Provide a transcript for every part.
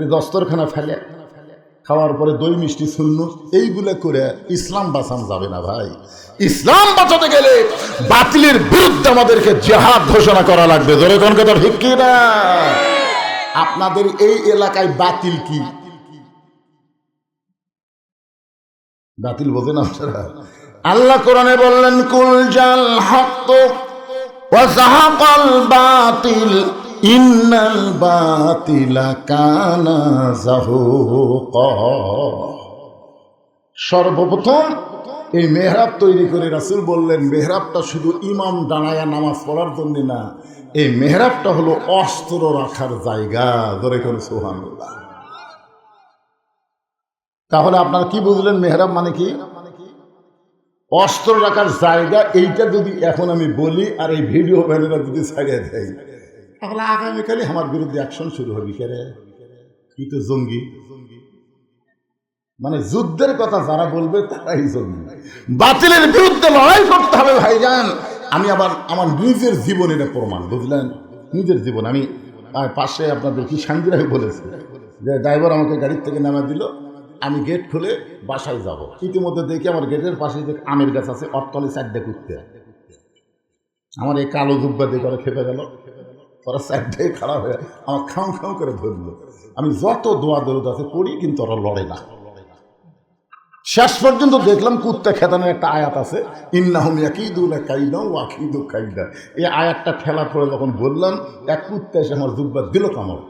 করে দস্তরখানা ফেলে, খাওয়ার পরে দই মিষ্টি শূন্য, এইগুলো করে ইসলাম বাঁচানো যাবে না ভাই। ইসলাম বাঁচাতে গেলে বাতিলের বিরুদ্ধে আমাদেরকে জিহাদ ঘোষণা করা লাগবে। ধরে কোন কথা ঠিক কি না? আপনাদের এই এলাকায় বাতিল কি? বাতিল বোঝেন আপনারা? আল্লাহ কোরআনে বললেন, কুল জাল হক ওয়া যাহাকাল বাতিল ইন্নাল বাতিলা কানা যাহুকা। সর্বপ্রথম এই মেহরাব তৈরি করে রাসূল বললেন, মেহরাবটা শুধু ইমাম দাঁড়ায়া নামাজ পড়ার জন্য না, এই মেহরাবটা হলো অস্ত্র রাখার জায়গা। ধরে করে সুবহানাল্লাহ। তাহলে আপনারা কি বুঝলেন মেহরাব মানে কি? অস্ত্র রাখার জায়গা। এইটা যদি এখন আমি বলি আর এই ভিডিও ভ্যানেরা যদি ছাড়িয়ে দেয়, তাহলে আগামীকালই আমার বিরুদ্ধে অ্যাকশন শুরু হবে। কেরে কি তো জঙ্গি, মানে যুদ্ধের কথা যারা বলবে তারাই জঙ্গি। বাতিলের বিরুদ্ধে লড়াই করতে হবে ভাইজান। আমি আবার আমার নিজের জীবন এটা প্রমাণ, বুঝলেন? নিজের জীবন। আমি পাশে আপনাদের কি শান্তিরাই বলেছে যে ড্রাইভার আমাকে গাড়ির থেকে নামা দিল, আমি গেট খুলে বাসায় যাব, ইতিমধ্যে দেখি আমার গেটের পাশে যে আমের গাছ আছে, অট্টালি সাইডে কুত্তে, আমার এই কালো জুব্বা দিয়ে করে খেপে গেল, ওরা সাইডে খারাপ হয়ে আমার খাও খাও করে ধরল। আমি যত দোয়া দরুদ আছে করি, কিন্তু ওরা লড়ে না। শেষ পর্যন্ত দেখলাম কুত্তা খেদানোর একটা আয়াত আছে, ইন্নাহুম ইয়াকিদুনা কাইদা ওয়া আকিদু কাইদা। এই আয়াতটা খেলার পরে যখন বললাম, এক কুত্তা এসে আমার জুব্বা দিল কামড়।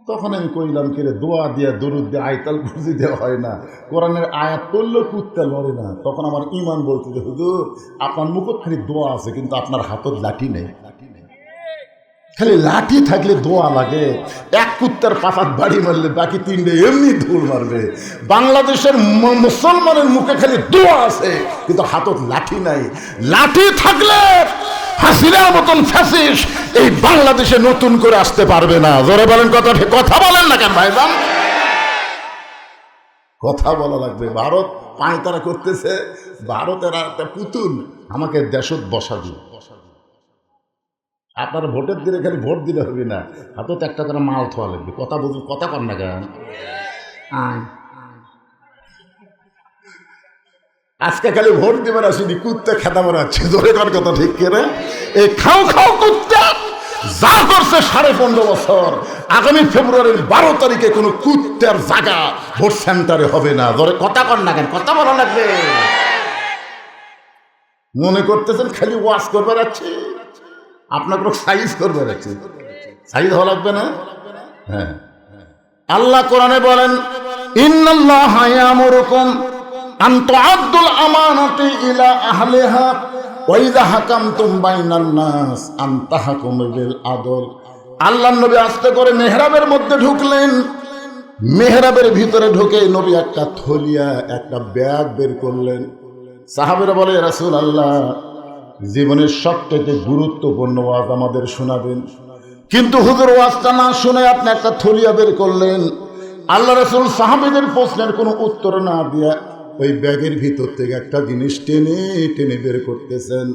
তখন আমি কইলাম, কিরে দোয়া দিয়ে দরুদ দিয়ে আয়তাল কুরসি দেওয়া হয় না, কোরআনের আয়াত পড়লেও কুত্তা লড়ে না। তখন আমার ইমান বলছে যে হুজুর, আপনার মুখত খালি দোয়া আছে, কিন্তু আপনার হাতত লাঠি নেই। খালি লাঠি থাকলে দোয়া লাগে। এক কুত্তার পাশাত বাড়ি মারলে বাকি তিনটে এমনি ধুল মারবে। বাংলাদেশের মুসলমানের মুখে খালি দোয়া আছে, কিন্তু হাতত লাঠি নাই। লাঠি থাকলে হাসিনার মতন ফ্যাসিস্ট এই বাংলাদেশে নতুন করে আসতে পারবে না। জোরে বলেন কথা, কথা বলেন না কেন ভাইজান? কথা বলা লাগবে। ভারত পায়তারা করতেছে, ভারতের একটা পুতুল আমাকে দেশত বসাবি। আপনারা ভোটের দিনে খালি ভোট দিলে হবে না, হাতত একটা করে মাল থোয়া লাগবে। কথা বুঝুন, কথা কর না কেন? আজকে খালি ভোট দিবার আসিনি, কুত্তে খেতা বেড়াচ্ছে। জোরে কর কথা ঠিক করে? এই খাও খাও কুত্তা যা করছে 15.5 বছর, আগামী ফেব্রুয়ারির 12 তারিখে কোনো কুত্তার জায়গা ভোট সেন্টারে হবে না। জোরে কথা কর না কেন? কথা বলা লাগবে। মনে করতেছেন খালি ওয়াশ করবে যাচ্ছে, আপনার কোনো সাইজ করবে যাচ্ছে, সাইজ হওয়া লাগবে না। হ্যাঁ, আল্লাহ কোরআনে বলেন, ইন্নাল্লাহা ইয়ামুরুকুম আন তুআদ্দুল আমানাতি ইলা আহলিহা ওয়া ইযা হাকামতুম বাইনান নাস আন তাহকুমু বিল আদল। আল্লাহর নবী আস্তে করে মেহরাবের মধ্যে ঢুকলেন। মেহরাবের ভিতরে ঢুকে নবী একটা থলিয়া, একটা ব্যাগ বের করলেন। সাহাবীরা বলে, রাসূলুল্লাহ, জীবনের সবথেকে গুরুত্বপূর্ণ ওয়াজ আমাদের শোনাবেন, কিন্তু হুজুর ওয়াজটা না শুনে আপনি একটা থলিয়া বের করলেন। আল্লাহ রাসূল সাহাবীদের প্রশ্নের কোনো উত্তর না দিয়ে ওই ব্যাগের ভিতর থেকে একটা জিনিস টেনে টেনে বের করতেছেন।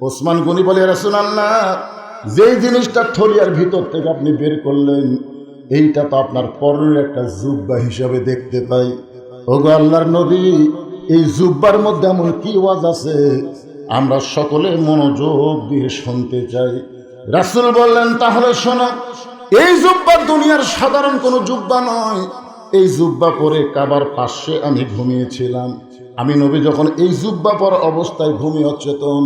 ওসমান গনি বলে, রাসূলুল্লাহ, যেই জিনিসটা থলিয়ার ভিতর থেকে আপনি বের করলেন, এইটা তো আপনার পরনের একটা জুব্বা হিসাবে দেখতে পাই। ওগো আল্লাহর নবী, এই জুব্বার মধ্যে এমন কি ওয়াজ আছে আমরা সকলে মনোযোগ দিয়ে শুনতে চাই। রাসূল বললেন, তাহলে শোনো, এই জুব্বা দুনিয়ার সাধারণ কোনো জুব্বা নয়। এই জুব্বা পরে কাবার পাশে আমি ঘুমিয়েছিলাম। আমি নবী যখন এই জুব্বা পর অবস্থায় ঘুমিয়ে অচেতন,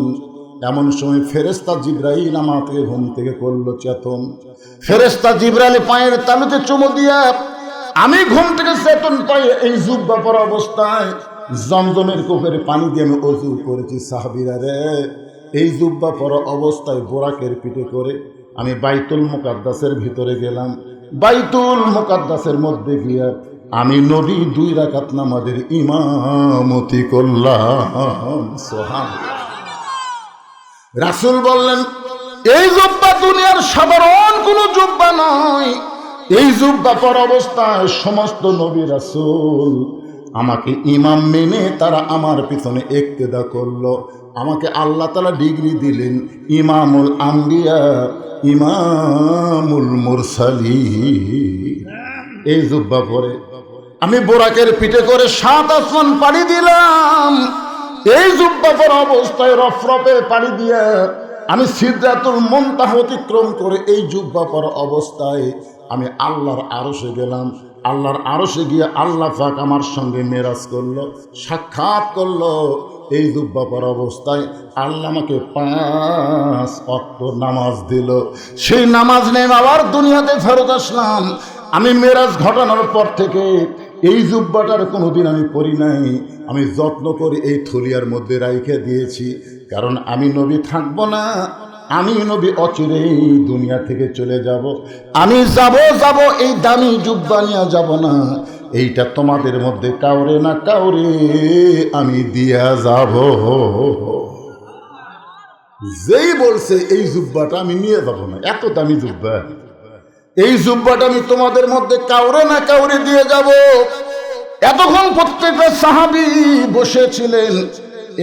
এমন সময় ফেরেশতা জিবরাইল আমাকে ঘুম থেকে করলো চেতন। ফেরেশতা জিবরাইল পায়ের তালুতে চুমু দিয়া আমি ঘুম থেকে চেতন পাই। এই জুব্বা পর অবস্থায় জমজমের কূপের পানি দিয়ে আমি ওযু করেছি। সাহাবীরা রে, এই জুব্বা পরা অবস্থায় বোরাকের পিঠে করে আমি বাইতুল মুকাদ্দাসের ভিতরে গেলাম। বাইতুল মুকাদ্দাসের মধ্যে গিয়া আমি নবী 2 রাকাত নামাজের ইমামতি করলাম। সুবহানাল্লাহ। রাসূল বললেন, এই জুব্বা দুনিয়ার সাধারণ কোনো জুব্বা নয়। এই জুব্বা পরা অবস্থায় সমস্ত নবী রাসূল আমাকে ইমাম মেনে তারা আমার পিছনে ইক্তেদা করলো। আমাকে আল্লাহ তাআলা ডিগ্রি দিলেন ইমামুল আম্বিয়া, ইমামুল মুরসালিন। এই জুব্বা পরে আমি বোরাকের পিঠে করে 7 আসমান পাড়ি দিলাম। এই জুব্বা পরা অবস্থায় রফরফে পাড়ি দিয়া আমি সিদরাতুল মুনতাহা অতিক্রম করে এই জুব্বা পরা অবস্থায় আমি আল্লাহর আরশে গেলাম। আল্লাহর আরশে গিয়ে আল্লাহ পাক আমার সঙ্গে মেরাজ করলো, সাক্ষাৎ করলো। এই জুব্বা পরা অবস্থায় আল্লাহ আমাকে 5 ওয়াক্ত নামাজ দিল। সেই নামাজ নিয়ে আবার দুনিয়াতে ফেরত আসলাম। আমি মেরাজ ঘটানোর পর থেকে এই জুব্বাটার কোনোদিন আমি পরি নাই। আমি যত্ন করে এই থলিয়ার মধ্যে রাইখে দিয়েছি, কারণ আমি নবী থাকবো না, আমি নবী অচিরেই দুনিয়া থেকে চলে যাব। আমি যাব এই দামি জুব্বা নিয়ে যাব না। এইটা তোমাদের মধ্যে কাউরে না কাউরে আমি দিয়া যাব। যেই বলছে এই জুব্বাটা আমি নিয়ে যাব না, এত দামি জুব্বা, এই জুব্বাটা আমি তোমাদের মধ্যে কাউরে না কাউরে দিয়ে যাব। এতক্ষণ প্রত্যেকটা সাহাবী বসেছিলেন,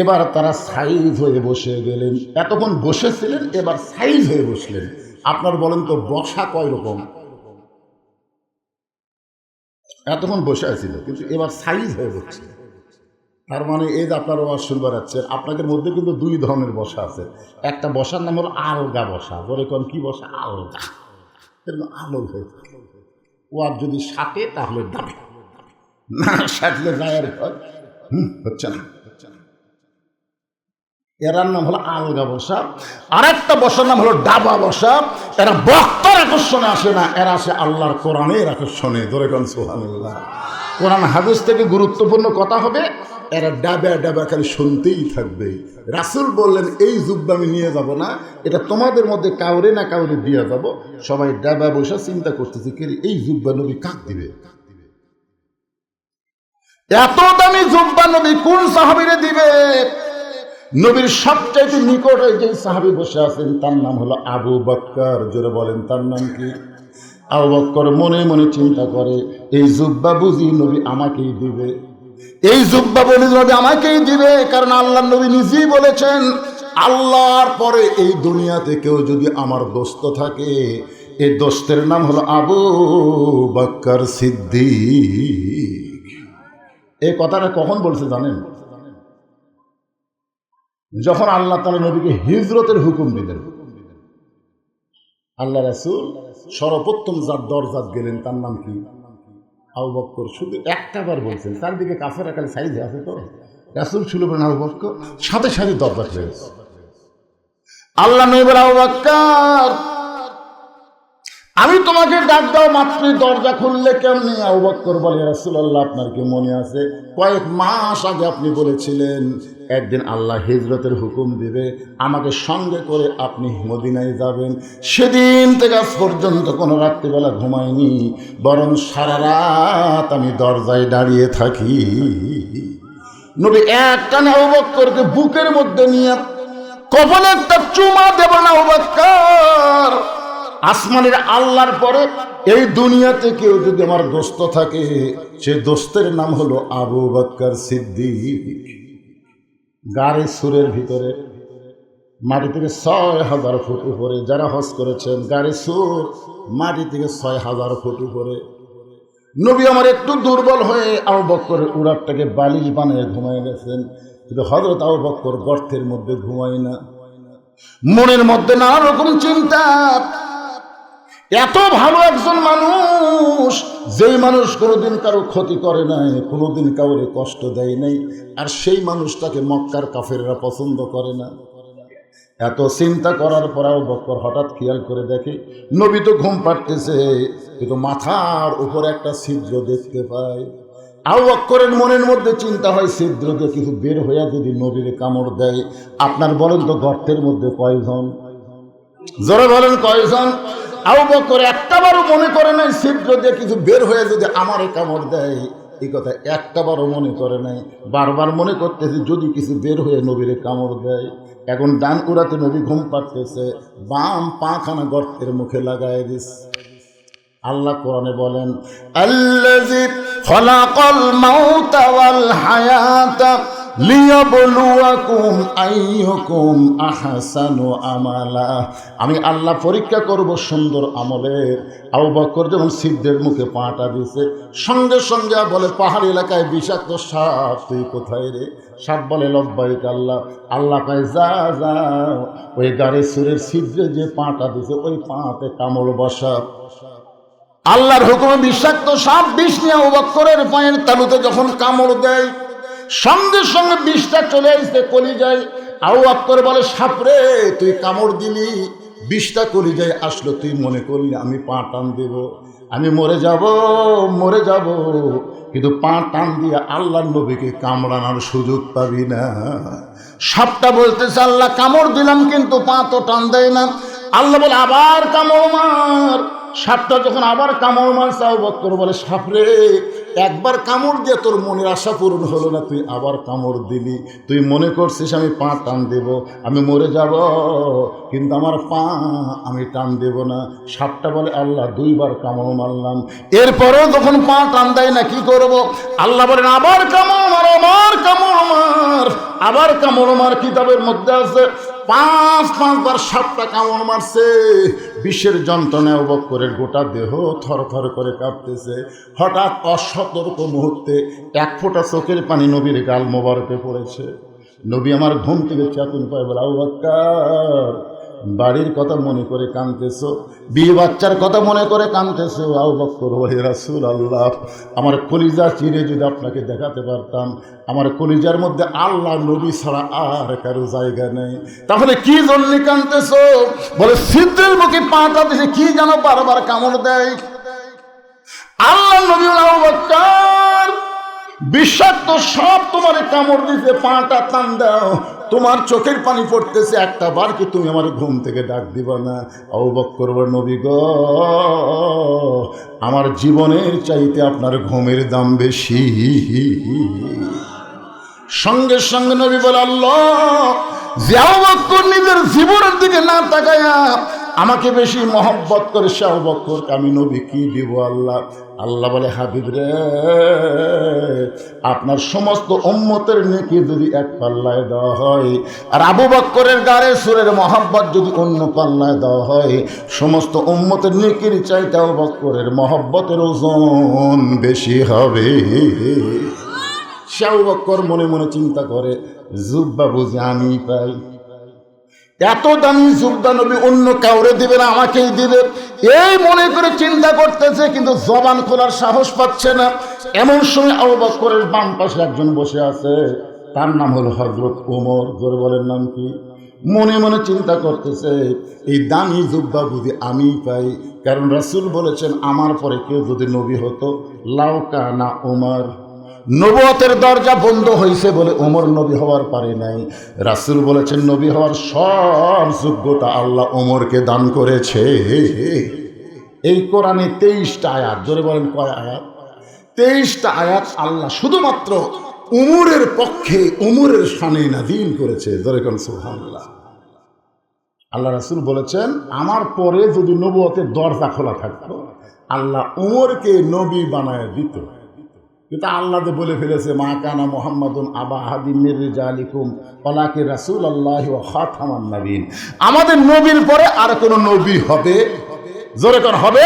এবার তারা সাইজ হয়ে বসে গেলেন। এতক্ষণ বসেছিলেন, এবার সাইজ হয়ে বসলেন। আপনার বলেন তো বসা কয় রকম? এতক্ষণ বসে ছিল, কিন্তু এবার সাইজ হয়ে বসছে। তার মানে এই যে আপনারা ওয়াজ শুনবার যাচ্ছেন, আপনাদের মধ্যে কিন্তু 2 ধরনের বসা আছে। একটা বসার নাম হলো আলগা বসা। বলে কোন কি বসা? আলগা, আলগ হয়ে থাকে। ওয়াজ যদি সাথে তাহলে দাবি, না সাথলে গায়ের হচ্ছে না। এরার নাম হলো আলগা বসা। আর একটা বসার নাম হলো ডাবা বসা। এরা বক্তার আকর্ষণে আসে না, এরা আসে আল্লাহর কোরআনের আকর্ষণে। ধরে কোন সুবহানাল্লাহ। কোরআন হাদিস থেকে গুরুত্বপূর্ণ কথা হবে, এরা ডাবা ডাবা খালি শুনতেই থাকবে। রাসূল বললেন এই জুব্বা আমি নিয়ে যাব না, এটা তোমাদের মধ্যে কাউরে না কাউরে দিয়ে যাব। সবাই ডাবা বসা চিন্তা করতেছে কে এই জুব্বা নবী কাক দিবে? এত দামি জুব্বা নবী কোন সাহাবীরে দিবে? নবীর সবচাইতে নিকটে যে সাহাবী বসে আছেন তার নাম হলো আবু বকর। জোরে বলেন তার নাম কি? আবু বকর মনে মনে চিন্তা করে, এই জুব্বা বুঝি নবী আমাকেই দিবে, এই জুব্বা বলি নবী আমাকেই দিবে। কারণ আল্লাহ নবী নিজেই বলেছেন, আল্লাহর পরে এই দুনিয়াতে কেউ যদি আমার দোস্ত থাকে, এই দোস্তের নাম হলো আবু বকর সিদ্দিক। এই কথাটা কখন বলছে জানেন? যখন আল্লাহ তাআলা নবীকে হিজরতের হুকুম দিলেন। আল্লাহ রাসূল সর্বপ্রথম যার দরজাত গেলেন তার নাম কি? আবু বকর। শুধু একটাবার বলছেন, চারদিকে কাফের আকালে সাইজে আছে তো, রাসূল ছিল বলেন আবু বকর, সাথে সাথে দরজা খুলে গেছে। আল্লাহ নবী বলেন, আবু বকর আমি তোমাকে ডাক দাও মাত্রই দরজা খুললে কেমনি? আবু বকর বলে, রাসূলুল্লাহ আপনার কি মনে আছে কয়েক মাস আগে আপনি বলেছিলেন একদিন আল্লাহ হিজরতের হুকুম দিবে, আমাকে সঙ্গে করে আপনি মদিনায় যাবেন। সেদিন থেকে আজ পর্যন্ত কোনো রাত্রিবেলা ঘুমাইনি, বরং সারা রাত আমি দরজায় দাঁড়িয়ে থাকি। নবী এক টানে আবু বকরকে বুকের মধ্যে নিয়ে কপালে একটা চুমা দেব না, আবু বকর আসমানের আল্লাহর পরে এই দুনিয়াতে কেউ যদি আমার দোস্ত থাকে, সে দোস্তের নাম হলো আবু বকর সিদ্দিক। গাড়ি সুরের ভিতরে মাটি থেকে ৬,০০০ ফুট উপরে, যারা হজ করেছেন গাড়ি সুর মাটি থেকে ৬,০০০ ফুট উপরে। নবী আমার একটু দুর্বল হয়ে আবু বকরের উড়ারটাকে বালিশ বানিয়ে ঘুমায় গেছেন, কিন্তু হযরত আবু বকর গর্তের মধ্যে ঘুমায় না। মনের মধ্যে নানা রকম চিন্তা। এত ভালো একজন মানুষ, যেই মানুষ কোনোদিন কারো ক্ষতি করে নাই, কোনোদিন কাউরে কষ্ট দেয় নাই, আর সেই মানুষটাকে মক্কার কাফেররা পছন্দ করে না। এত চিন্তা করার পর আবু বকর হঠাৎ খেয়াল করে দেখে নবী তো ঘুম পাড়তেছে, কিন্তু মাথার উপরে একটা ছিদ্র দেখতে পায়। আবু বকরের মনের মধ্যে চিন্তা হয়, ছিদ্র দিয়ে কিছু বের হইয়া যদি নবীরে কামড় দেয়। আপনার বলেন তো গর্তের মধ্যে কয়জন? জোরে বলেন কয়জন? আবু বকর একটাবারও মনে করে নাই ছিদ্র দিয়ে কিছু বের হয়ে যদি আমারে কামড় দেয়। এই কথা একটাবারও মনে করে নাই, বারবার মনে করতেছে যদি কিছু বের হয়ে নবীরে কামড় দেয়। এখন ডান উড়াতে নবী ঘুম পাড়তেছে, বাম পাখানা গর্তের মুখে লাগায় দিস। আল্লাহ কোরআনে বলেন, আল্লাযী খলাকাল মাউতা ওয়াল হায়াতা লিয়াবলুয়াকুম আইয়ুকুম আহসানু আমালা। আমি আল্লাহ পরীক্ষা করব সুন্দর আমলের। আবু বকর যখন সিদ্ধের মুখে পাটা দিছে, সঙ্গে সঙ্গে বলে, পাহাড়ি এলাকায় বিষাক্ত সাপ, তুই কোথায় রে? সাপ বলে, লব্বাইক আল্লাহ। আল্লাহ কয়, যা যা ওই গাড়ি সুরের ছিদ্রে যে পাটা দিছে ওই পাতে কামড় বসা। আল্লাহর হুকুমে বিষাক্ত সাপ বিষ নিয়ে আবু বকরের পায়ের তালুতে যখন কামড় দেয়, সঙ্গে সঙ্গে বিষটা চলে আসছে কলিজায়। আবু বকর বলে, সাপরে তুই কামড় দিলি, বিষটা কলিজায় আসলো, তুই মনে করলি আমি পা টান দেব, আমি মরে যাব, কিন্তু পা টান দিয়ে আল্লাহর নবীকে কামড়ানোর সুযোগ পাবি না। সাপটা বলতেছে, আল্লাহ কামড় দিলাম কিন্তু পা তো টান দেয় না। আল্লাহ বলে, আবার কামড় মার। সাপটা যখন আবার কামড় মারছে, আবু বকর বলে, সাপরে একবার কামড় দিয়ে তোর মনের আশা পূরণ হলো না, তুই আবার কামড় দিলি, তুই মনে করছিস আমি পা টান দেব, আমি মরে যাব, কিন্তু আমার পা আমি টান দেব না। সাপটা বলে, আল্লাহ দুইবার কামড় মারলাম, এরপরেও যখন পা টান দেয় না, কি করব? আল্লাহ বলেন, আবার কামড় মার, আবার কামড় মার, আবার কামড় মার। কিতাবের মধ্যে আছে 5বার সাপটা কামড় মারছে। বিষের যন্ত্রণায় আবু বকরের গোটা দেহ থরথর করে কাঁপতেছে। হঠাৎ অসতর্ক মুহূর্তে এক ফোঁটা চোখের পানি নবীর গাল মোবারকে পড়েছে। নবী আমার ঘুম থেকে চেতন পায়, বলে, আবু বকর বাড়ির কথা মনে করে কাঁদতেছো, বিয়ে বাচ্চার কথা মনে করে কাঁদতেছো। আবু বকর বলে, রাসূলুল্লাহ, আমার কলিজা চিরে যদি আপনাকে দেখাতে পারতাম, আমার কলিজার মধ্যে আল্লাহ নবী ছাড়া আর কারো জায়গা নেই। তাহলে কি জন্য কাঁদতেছো? বলে, সিদ্ধের মুখে পাটা দিছে, কি যেন বারবার কামড় দেয়। আল্লাহ নবী, আবু বকর বিষাক্ত সাপ তোমার কামড় দিতে, পাটা টান দাও, তোমার চোখের পানি পড়তেছে, একটা বার কি তুমি আমার ঘুম থেকে ডাক দিবা না? আবু বকর বলে, নবী গো, আমার জীবনের চাইতে আপনার ঘুমের দাম বেশি। সঙ্গে সঙ্গে নবী বলে, আল্লাহ, যে আবু বকর নিজের জীবনের দিকে না তাকায়া আমাকে বেশি মহব্বত করে, সে আবু বকরকে আমি নবী কি দিব? আল্লাহ আল্লাহ বলে, হাবিব রে, আপনার সমস্ত উম্মতের নেকি যদি এক পাল্লায় দেওয়া হয়, আর আবু বকরের গায়ে সুরের মহব্বত যদি অন্য পাল্লায় দেওয়া হয়, সমস্ত উম্মতের নেকির চাইতে আবু বকরের মহব্বতের ওজন বেশি হবে। সে আবু বকর মনে মনে চিন্তা করে, জুব্বা বুঝি আমি পাই, এত দামি জুব্বা নবী অন্য কাউরে দিবে না, আমাকেই দিবে, এই মনে করে চিন্তা করতেছে, কিন্তু জবান খোলার সাহস পাচ্ছে না। এমন সময় আবু বকরের বাম পাশে একজন বসে আছে, তার নাম হলো হযরত ওমর। জোরে বলেন, নাম কি? মনে মনে চিন্তা করতেছে, এই দামি জুব্বা বুঝি আমি পাই, কারণ রাসূল বলেছেন, আমার পরে কেউ যদি নবী হতো, লাউ কানা ওমর, নবুয়তের দরজা বন্ধ হয়েছে বলে ওমর নবী হওয়ার পারে নাই। রাসূল বলেছেন, নবী হওয়ার সব যোগ্যতা আল্লাহ ওমরকে দান করেছে। এই কোরআনে 23টা আয়াত, জোরে বলেন কয় আয়াত? 23টা আয়াত আল্লাহ শুধুমাত্র উমরের পক্ষে, উমরের শানে নাযিল করেছে। জোরে কোন সুবহানাল্লাহ। আল্লাহ রাসূল বলেছেন, আমার পরে যদি নবুয়তের দরজা খোলা থাকতো, আল্লাহ উমরকে নবী বানায় দিত। কিন্তু আল্লাহ বলে ফেলেছে, মা কানা মুহাম্মাদুন আবা আহাদিম মির রিজালিকুম ওয়ালাকিন রাসূলুল্লাহি ওয়া খাতামান নবীন। আমাদের নবীর পরে আর কোন নবী হবে? জোরে কোন হবে?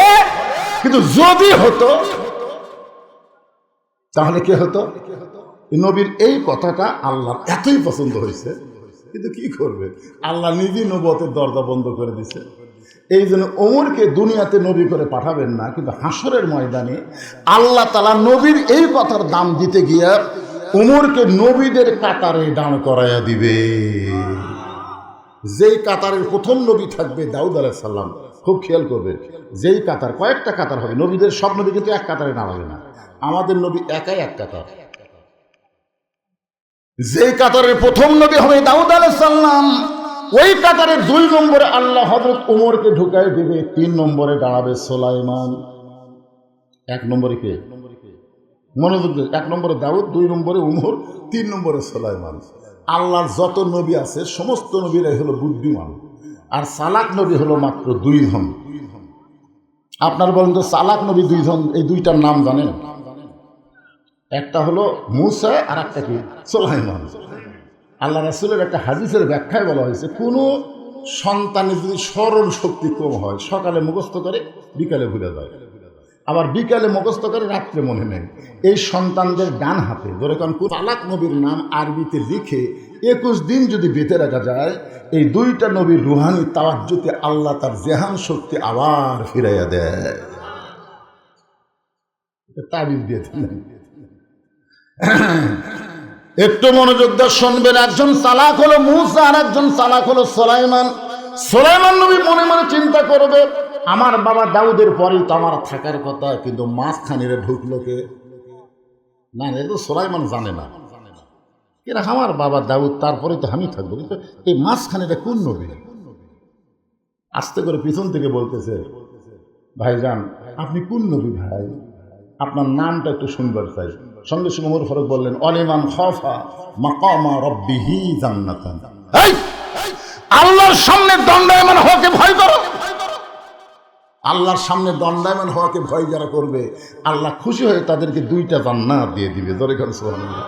কিন্তু যদি হতো তাহলে কে হতো? নবীর এই কথাটা আল্লাহ এতই পছন্দ হয়েছে, কিন্তু কি করবে, আল্লাহ নিজেই নবুয়তের দরজা বন্ধ করে দিছে। এই জন্য ওমরকে দুনিয়াতে নবী করে পাঠাবেন না, কিন্তু হাসরের ময়দানে আল্লাহ তাআলা নবীর এই কথার দাম দিতে গিয়া ওমরকে নবীদের কাতারে দাঁড় করাইয়া দিবে। যেই কাতারের প্রথম নবী থাকবে দাউদ আলাইহিস সালাম, খুব খেয়াল করবে, যেই কাতার, কয়েকটা কাতার হবে, নবীদের সব নবী কিন্তু এক কাতারে দাঁড়াবে না, আমাদের নবী একাই এক কাতার। যেই কাতারের প্রথম নবী হবে দাউদ আলাইহিস সালাম, ওই কাতারে 2 নম্বরে আল্লাহ হযরত ওমরকে ঢুকাই দিবে, 3 নম্বরে দাঁড়াবে সুলাইমান। 1 নম্বরে কে? মনোযোগ দিন, 1 নম্বরে দাউদ, 2 নম্বরে ওমর, 3 নম্বরে সুলাইমান। আল্লাহর যত নবী আছে সমস্ত নবীরাই হলো বুদ্ধিমান, আর চালাক নবী হলো মাত্র 2 জন। আপনার বলেন তো চালাক নবী 2 জন, এই 2টার নাম জানেন? একটা হলো মূসা আর একটা কি সুলাইমান। আল্লাহ রাসূলের একটা হাদিসের ব্যাখ্যায় বলা হয়েছে, কোনো সন্তানের যদি স্মরণ শক্তি কম হয়, সকালে মুখস্থ করে বিকালে ভুলে যায়, আবার বিকালে মুখস্থ করে রাত্রে মনে নেই, এই সন্তানদের ডান হাতে যেরকম তালাক নবীর নাম আরবিতে লিখে 21 দিন যদি বেঁধে রাখা যায়, এই দুইটা নবীর রুহানি তাওয়াজ্জুতে আল্লাহ তার জেহান শক্তি আবার ফিরাইয়া দেয়। তাবিজ দিয়ে দিলেন। একটু মনোযোগ দিয়ে শুনবেন। একজন চালাক হলো মূসা আর একজন চালাক হলো সুলাইমান। সুলাইমান নবী মনে মনে চিন্তা করবে, আমার বাবা দাউদের পরেই তো আমার থাকার কথা, কিন্তু মাঝখানে ঢুকলো কে? না, এটা তো সুলাইমান জানে না কিনা আমার বাবা দাউদ, তারপরে তো আমি থাকবো, কিন্তু এই মাঝখানে কোন নবী? আস্তে করে পিছন থেকে বলতেছে, ভাইজান আপনি কোন নবী ভাই? আপনার নামটা একটু শুনবার চাই। সঙ্গে সঙ্গে ওমর ফারুক বললেন, অলিমান খাফা মাকামা রাব্বিহি জান্নাতান। এই আল্লাহর সামনে দণ্ডায়মান হওয়াকে ভয় করো। আল্লাহর সামনে দণ্ডায়মান হওয়াকে ভয় যারা করবে, আল্লাহ খুশি হয়ে তাদেরকে 2টা জান্নাত দিয়ে দিবে। ধরে কেন সুবহানাল্লাহ।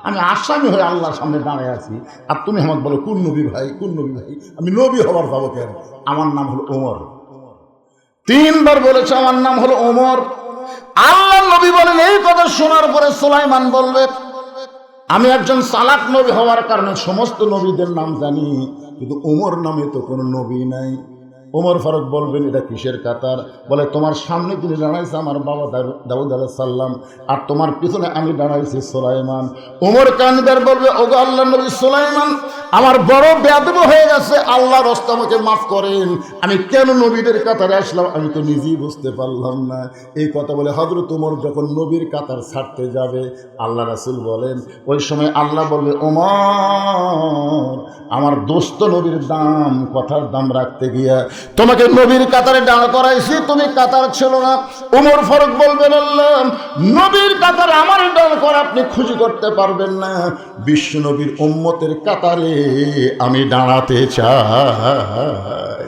আমি আসামি হয়ে আল্লাহর সামনে দাঁড়ায় আছি, আর তুমি আমাকে বলো কোন নবী ভাই, কোন নবী ভাই? আমি নবী হবার পাবো কেন? আমার নাম হলো ওমর। 3 বার বলেছে আমার নাম হলো ওমর। আল্লাহ নবী বলেন, এই কথা শোনার পরে সুলাইমান বলবে, আমি একজন চালাক নবী হওয়ার কারণে সমস্ত নবীদের নাম জানি, কিন্তু ওমর নামে তো কোনো নবী নাই। ওমর ফারুক বলবেন, এটা কিসের কাতার? বলে, তোমার সামনে তিনি দাঁড়াইছে আমার বাবা দাউদ আলাইহিস সালাম, আর তোমার পিছনে আমি দাঁড়াইছি সুলাইমান। ওমর কানবার বলবে, ওগো আল্লাহর নবী সুলাইমান, আমার বড় বেয়াদবি হয়ে গেছে, আল্লাহর রাস্তা আমাকে মাফ করেন, আমি কেন নবীদের কাতারে আসলাম আমি তো নিজেই বুঝতে পারলাম না। এই কথা বলে হযরত ওমর যখন নবীর কাতার ছাড়তে যাবে, আল্লাহ রাসূল বলেন, ওই সময় আল্লাহ বলবে, ওমর আমার দোস্ত নবীর দাম, কথার দাম রাখতে গিয়া তোমাকে নবীর কাতারে দাঁড় করাইছি, তুমি কাতার ছিল না। ওমর ফারুক বলবেন, আল্লাহ নবীর কাতারে আমার দাঁড় করা আপনি খুশি করতে পারবেন না, বিশ্ব নবীর উম্মতের কাতারে আমি দাঁড়াতে চাই।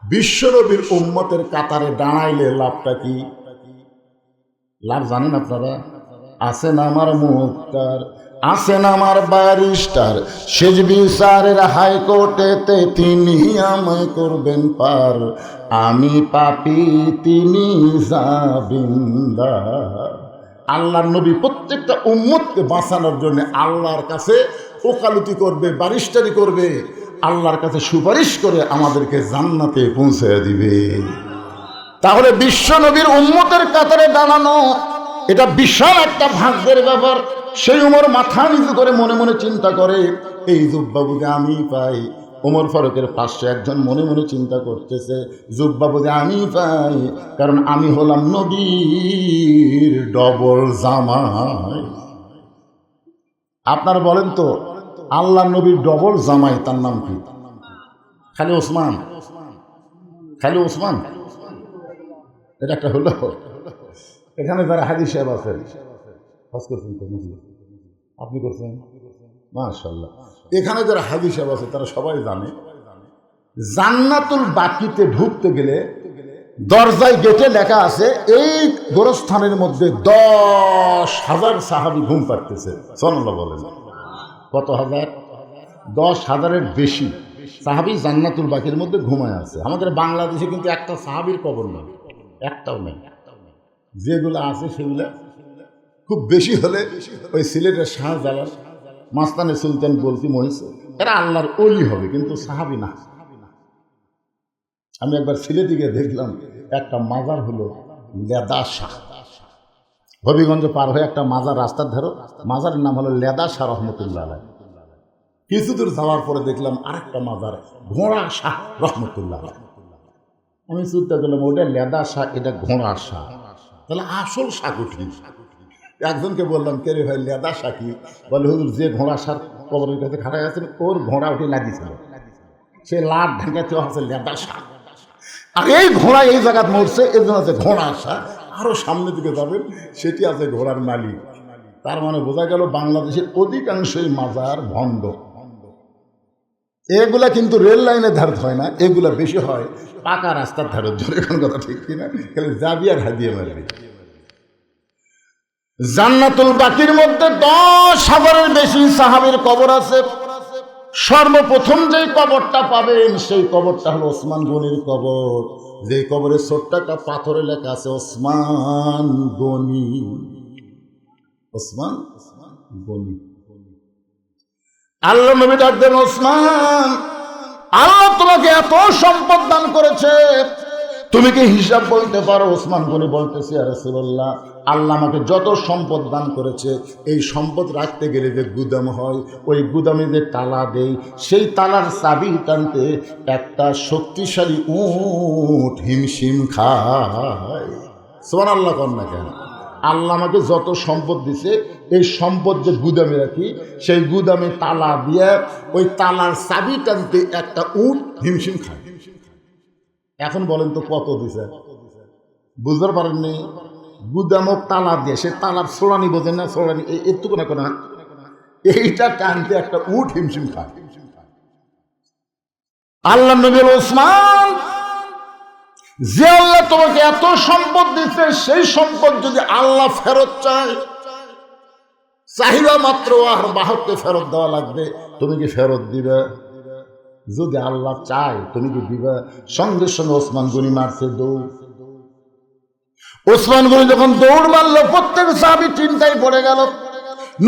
বিশ্ব নবীর উম্মতের কাতারে দাঁড়াইলে লাভটা কি? লাভ জানেন আপনারা? আছেন আমার মুক্তার, আছেন আমার ব্যারিস্টার, শেষ বিচারের হাইকোর্টেতে তিনি আমায় করবেন পার, আমি পাপী তিনি জামিনদার। আল্লাহর নবী প্রত্যেকটা উম্মতকে বাঁচানোর জন্য আল্লাহর কাছে ওকালতি করবে, ব্যারিস্টারি করবে, আল্লাহর কাছে সুপারিশ করে আমাদেরকে জান্নাতে পৌঁছে দিবে। তাহলে বিশ্ব নবীর উম্মতের কাতারে দাঁড়ানো এটা বিশাল একটা ভাগ্যের ব্যাপার। সেই ওমর মাথা নিচু করে মনে মনে চিন্তা করে, এই জুব্বা বুঝে আমি পাই। ওমর ফারুকের পাশে একজন মনে মনে চিন্তা করতেছে, জুব্বা বুঝে আমি পাই, কারণ আমি হলাম নবীর ডবল জামাই। আপনারা বলেন তো, আল্লাহ নবীর ডবল জামাই তার নাম কি? খালি ওসমান? খালি ওসমান? এটা একটা হলো। এখানে যারা হাজী সাহেব আছেন, আপনি করছেন মাশাআল্লাহ, এখানে যারা হাজী সাহেব আছে তারা সবাই জানে, জান্নাতুল বাকিতে ঢুকতে গেলে দরজায় গেটে লেখা আছে, এই গোরস্থানের মধ্যে 10,000 সাহাবী ঘুম পাড়তেছে। সুবহানাল্লাহ বলেন। কত হাজার? 10,000-এর বেশি সাহাবী জান্নাতুল বাকির মধ্যে ঘুমায় আছে। আমাদের বাংলাদেশে কিন্তু একটা সাহাবীর কবর নেই, একটাও নেই। যেগুলো আছে সেগুলো খুব বেশি হলে ওই সিলেটের শাহজালাল, মাস্তানে সুলতান বলতি মহিষে, এরা আল্লাহর ওলি হবে, কিন্তু সাহাবী না। আমি একবার সিলেটে গিয়ে দেখলাম একটা মাজার হলো লেদা শাহ। হবিগঞ্জ পার হয়ে একটা মাজার রাস্তার ধারো, মাজারের নাম হলো লেদা শাহ রহমতুল্লাহ আলাইহ। কিছু দূর যাওয়ার পরে দেখলাম আরেকটা মাজার ঘোড়া শাহ রহমতুল্লাহ আলাইহ। আমি চিন্তা করলাম, ওটা লেদা শাহ, এটা ঘোড়া শাহ, তাহলে আসল শাহ উঠি। একজনকে বললাম, কে রে ভাই লেদা শাহ কি? বলে, হুজুর যে ঘোড়া শাহ কবরের কাছে খাড়া গেছেন, ওর ঘোড়া উঠে লাগিয়েছিল, সে লাট ঢাকাতে আছে লেদা শাহ। আর এই ঘোড়া এই জায়গায় মরছে, এর জন্য আছে ঘোড়া শাহ। আরো সামনের দিকে যাবেন, সেটি আছে ঘোড়ার মালিক। তার মানে বোঝা গেল বাংলাদেশের অধিকাংশই মাজার ভণ্ড। এগুলা কিন্তু রেল লাইনের ধারে হয় না, এগুলা বেশি হয় পাকা রাস্তার ধারে। জোরে কোন কথা ঠিক কিনা? খালি যাবি আর হাদিয়ে মারবি। জান্নাতুল বাকির মধ্যে 10,000-এর বেশি সাহাবীর কবর আছে। সর্বপ্রথম যেই কবরটা পাবেন সেই কবরটা হলো ওসমান গনির কবর। যে কবরে ছোট্ট একটা পাথরে লেখা আছে ওসমান গনি, ওসমান গনি। আল্লাহ নবী ডাক দেন, ওসমান, আল্লাহ তোমাকে এত সম্পদ দান করেছে, তুমি কি হিসাব বলতে পারো? ওসমান গনি বলতেছে, ইয়া রাসূলুল্লাহ, আল্লাহ আমাকে যত সম্পদ দান করেছে, এই সম্পদ রাখতে গেলে যে গুদাম হয়, ওই গুদামে যে তালা দেই, সেই তালার চাবি টানতে একটা শক্তিশালী উট হিমশিম খায়। সুবহানাল্লাহ কন না কেন? আল্লাহ আমাকে যত সম্পদ দিছে, এই সম্পদ যে গুদামে রাখি, সেই গুদামে তালা দিয়ে ওই তালার চাবি টানতে একটা উট হিমশিম খায়। এখন বলেন তো কত দিছে? বুঝতে পারেননি? গুদামক তালা দিয়ে, সে তালার ছোড়ানি বোঝেন না, ছোড়ানি একটু না কোনা, এইটা টানতে একটা উট হিমশিম খায়। আল্লাহ নবী ওসমান, যে আল্লাহ তোমাকে এত সম্পদ দিচ্ছে, সেই সম্পদ যদি আল্লাহ ফেরত চায়, চাহিদা মাত্র আর বাহককে ফেরত দেওয়া লাগবে, তুমি কি ফেরত দিবে? যদি আল্লাহ চায় তুমি কি দিবে? সঙ্গে সঙ্গে ওসমান গনি মারছে দৌড়। ওসমান গনি যখন দৌড় মারলো, প্রত্যেক সাহাবী চিন্তায় পড়ে গেল।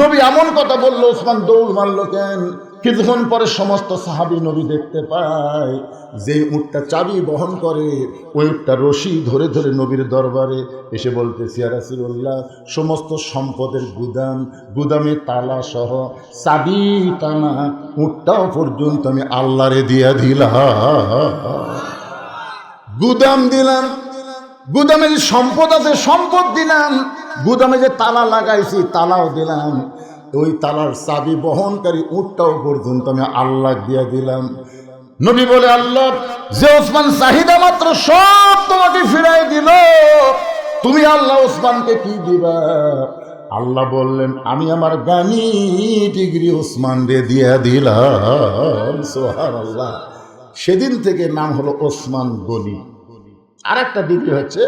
নবী এমন কথা বললো, ওসমান দৌড় মারলো কেন? কিছুক্ষণ পরে সমস্ত সাহাবী নবী দেখতে পায় যে উটটা চাবি বহন করে, ওই উটটা রশি ধরে ধরে নবীর দরবারে এসে বলতেছে, ইয়া রাসূলুল্লাহ, সমস্ত সম্পদের গুদাম, গুদামে তালা সহ চাবি টানা উটটাও পর্যন্ত আমি আল্লাহরে দিয়া দিলাম। গুদাম দিলাম, গুদামে যে সম্পদ আছে সম্পদ দিলাম, গুদামে যে তালা লাগাইছি তালাও দিলাম, ওই তালার চাবি বহনকারী উটটাও পর্যন্ত আমি আল্লাহ দিয়া দিলাম। নবী বলে, আল্লাহ যে ওসমান চাহিদা মাত্র সব তোমাকে ফিরাই দিল, তুমি আল্লাহ ওসমানকে কি দিবা? আল্লাহ বললেন, আমি আমার গানি ডিগ্রি ওসমান রে দিয়া দিলাম। সুবহানাল্লাহ। সেদিন থেকে নাম হলো ওসমান গনি। আর একটা ডিগ্রি হচ্ছে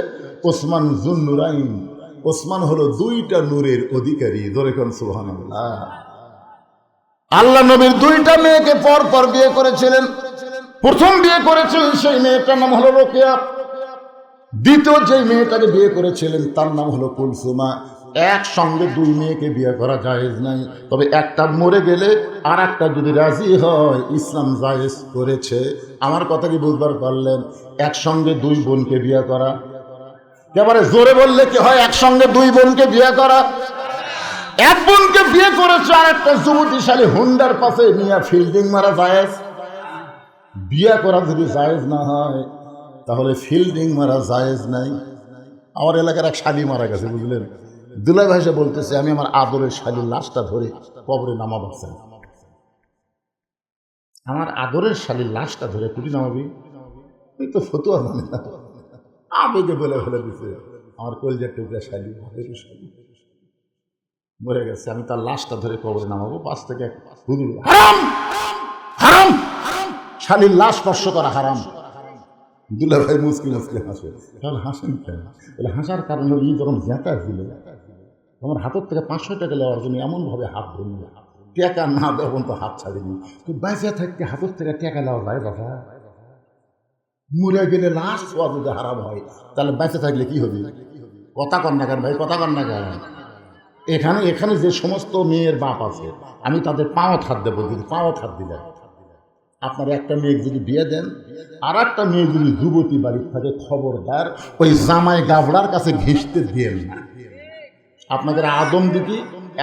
ওসমান জুন্নুরাইন। ওসমান হলো দুইটা নূরের অধিকারী। ধরে কোন সুবহানাল্লাহ। আল্লাহ নবীর দুইটা মেয়েকে পর পর বিয়ে করেছিলেন। প্রথম বিয়ে করেছিলেন সেই মেয়েটার নাম হলো রোকেয়া। দ্বিতীয় যে মেয়েটাকে বিয়ে করেছিলেন তার নাম হলো কুলসুমা। একসঙ্গে দুই মেয়েকে বিয়ে করা জায়েজ নাই, তবে একটা মরে গেলে আর একটা যদি রাজি হয় ইসলাম জায়েজ করেছে। আমার কথা কি বুঝবার পারলেন? একসঙ্গে দুই বোনকে বিয়ে করা, এবারে জোরে বললে কি হয়? একসঙ্গে দুই বোনকে বিয়ে করা। এক বোনকে বিয়ে করেছে আর একটা যুবতীশালী হুন্ডার পাশে নিয়ে ফিল্ডিং মারা জায়েজ। বিয়ে করা যদি জায়েজ না হয় তাহলে ফিল্ডিং মারা জায়েজ নাই। আমার এলাকার এক শালি মারা গেছে, বুঝলেন? দুলাই ভাইসা বলতেছে, আমি আমার আদরের শালির লাশটা ধরে কবরে নামাবো। আমার আদরের শালির লাশটা ধরে কুটি নামাবি? এই তো ফতুয়া মানে না, আবেগে বলে ফেলে দিছে। আমার কলজার টুকরা শালি, আদরের শালি মরে গেছে, আমি তার লাশটা ধরে কবরে নামাবো। পাশ থেকে হুজুর, হারাম হারাম, শালির লাশ স্পর্শ করা হারাম। দুলা ভাই মুসকিল মুসকিল হাসে। তাহলে হাসেন কেন? বলে হাসার কারণ হল, ই যখন জ্যাঁতা ছিল আমার হাতের থেকে 500 টাকা নেওয়ার জন্য এমনভাবে হাত ধরল, টাকা না দেওয়া তো হাত ছাড়িনি। তো বেঁচে থাকতে হাতের থেকে টাকা নেওয়া যায় বাবা? মরে গেলে লাশ ছোঁয়া যদি হারাম হয়, তাহলে বেঁচে থাকলে কি হবে? কথা কন না কেন ভাই, কথা কন না কেন? এখানে যে সমস্ত মেয়ের বাপ আছে, আমি তাদের পাওয়াত হাত দেবো। যদি পাওয়াত হাত দিলে আপনার একটা মেয়ে যদি বিয়ে দেন, আর একটা মেয়ে যদি যুবতী বাড়ির থাকে, খবরদার ওই জামাই গাবড়ার কাছে ঘিসতে দিয়েন না। আপনাদের আদম দিদি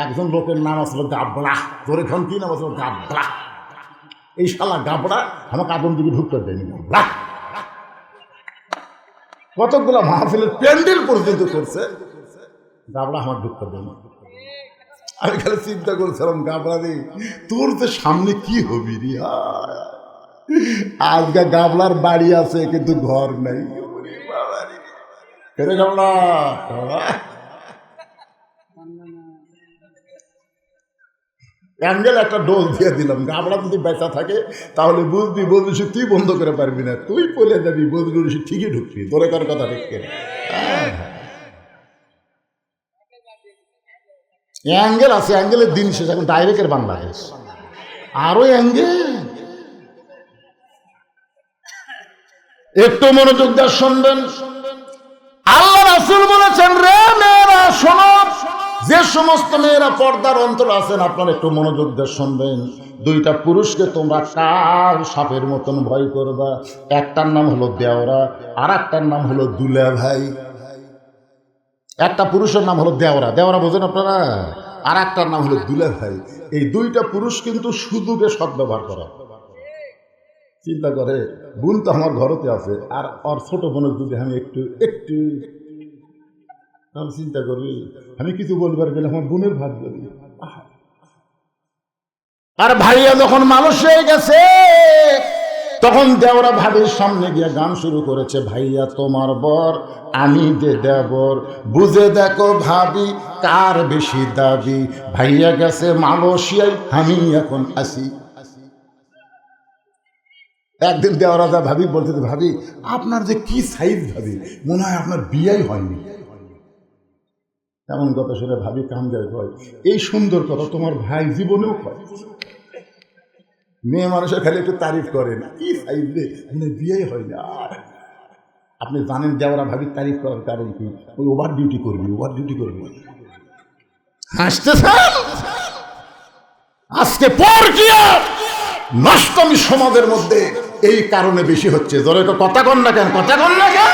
একজন লোকের নাম আসলো গাবড়া। তোর এখন কি নাম আসলো? গাবড়া। এই শালা গাবড়া আমাকে আদম দিদি ঢুকতে দেয়নি। গাবড়া কতগুলো মাহফিলের প্যান্ডেল পর্যন্ত করছে, গাবড়া আমার ঢুকতে দেয়নি। আমি খালি চিন্তা করছিলাম, গাবড়া রে তোর তো সামনে কি হবি রে? আজকে গাবলার বাড়ি আছে কিন্তু ঘর নাই। গাবলা অ্যাঙ্গেল একটা ডোজ দিয়ে দিলাম। গাবলা যদি বেচা থাকে তাহলে বুঝবি, বলবি সে তুই বন্ধ করে পারবি না, তুই পলে যাবি, বলবি সে ঠিকই ঢুকবি। তোরে কার কথা ঠিক করে অ্যাঙ্গেল আছে, অ্যাঙ্গেলের দিন শেষ, এখন ডাইরেক্টের বাংলাদেশ আরো অ্যাঙ্গেল। একটু মনোযোগ দিয়ে শুনবেন। আল্লাহ রাসূল বলেছেন, রে মেয়েরা শোনো, যে সমস্ত মেয়েরা পর্দার অন্তর আছেন আপনারা একটু মনোযোগ দিয়ে শুনবেন। দুইটা পুরুষকে তোমরা কাল সাপের মতন ভয় করবা। একটার নাম হলো দেওরা, আর একটার নাম হলো দুলা ভাই। একটা পুরুষের নাম হলো দেওরা, দেওরা বোঝেন আপনারা, আর একটার নাম হলো দুলা ভাই। এই দুইটা পুরুষ কিন্তু সুযোগে সদ্ব্যবহার করে। চিন্তা করে, বোন তো আমার ঘরতে আছে, আর ওর ছোট বোনের যদি আমি একটু তাহলে চিন্তা করি, আমি কিছু বলবার গেলে আমার বোনের ভাত বলি। আর ভাইয়া যখন মানুষ হয়ে গেছে তখন দেওরা ভাবির সামনে গিয়ে গান শুরু করেছে, ভাইয়া তোমার বর, আমি যে দেবর, বুঝে দেখো ভাবি কার বেশি দাবি, ভাইয়া গেছে মালয়েশিয়ায়, আমি এখন আসি। একদিন দেওয়া রাজা ভাবি বলতে, ভাবি আপনার যে কি সাইজ, ভাবি মনে হয় আপনার বিয়েই হয়নি। এমন কথা শুনে ভাবি কামড়ায় কয়, এই সুন্দর কথা তোমার ভাই জীবনেও কয়। মেয়ে মানুষের খালি একটু তারিফ করেন, কি সাইজ রে, মানে বিয়েই হয় না। আপনি জানেন দেওয়ারা ভাবির তারিফ করার কারণ কি? ওই ওভার ডিউটি করবি, ওভার ডিউটি করবি। হাসতেছেন? আজকে পরকীয়া নষ্টমী সমাজের মধ্যে এই কারণে বেশি হচ্ছে। জোরে তো কথা কন না কেন, কথা কন না কেন?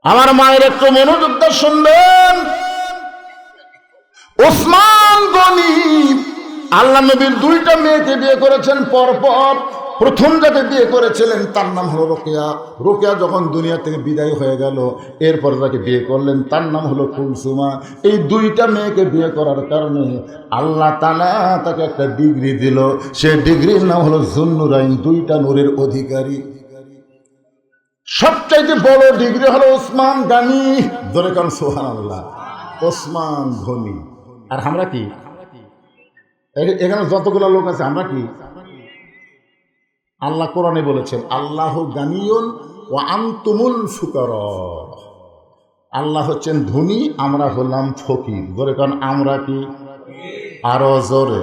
আমার মায়ের একটু মনোযোগ দিয়ে শুনবেন। ওসমান গনি আল্লাহ নবীর দুইটা মেয়েকে বিয়ে করেছেন পরপর। প্রথম যাকে বিয়ে করেছিলেন তার নাম হলো রোকেয়া। রোকেয়া যখন দুনিয়া থেকে বিদায় হয়ে গেল, এরপর যাকে বিয়ে করলেন তার নাম হলো কুলসুমা। এই দুইটা মেয়েকে বিয়ে করার কারণে আল্লাহ তাআলা তাকে একটা ডিগ্রি দিল, সে ডিগ্রির নাম হলো যুন্নুরাইন, দুইটা নূরের অধিকারী। সবচাইতে বড় ডিগ্রি হলো ওসমান গনি, ধরে কারণ সুবহানাল্লাহ, ওসমান গনি। আর আমরা কি? এখানে যতগুলো লোক আছে আমরা কি? আল্লাহ কোরআনে বলেছেন, আল্লাহু গানিয়ুন ওয়া আনতুমুল ফুকারা। আল্লাহ হচ্ছেন ধনী, আমরা হলাম ফকির। ধরে কারণ আমরা কি? আরো জোরে,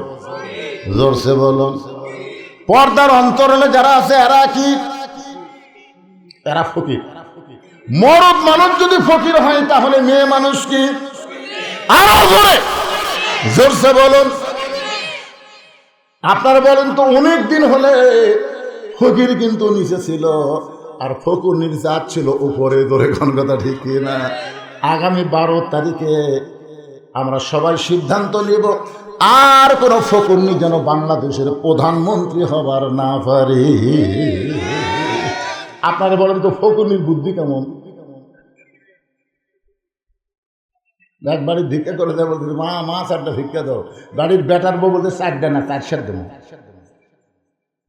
জোরসে বলুন। পর্দার অন্তরালে যারা আছে এরা কি? এরা ফকির। মরদ মানুষ যদি ফকির হয় তাহলে মেয়ে মানুষ কি? আরো জোরে, জোরসে বলুন। আপনারা বলেন তো, অনেক দিন হলে ফকির কিন্তু নিচে ছিল আর ফকুনির জাত ছিল উপরে। ধরে কোন কথা ঠিক না? আগামী 12 তারিখে আমরা সবাই সিদ্ধান্ত নিব, আর কোন ফকুনি যেন বাংলাদেশের প্রধানমন্ত্রী হবার না পারে। আপনারা বলেন তো, ফকুনির বুদ্ধি কেমন? এক বাড়ির ভিক্ষা করে দেয়, বলতে মা মা 4টা ভিক্ষা দাও। বাড়ির বেটার বউ বলতে 4টা না 4 সের দেবো।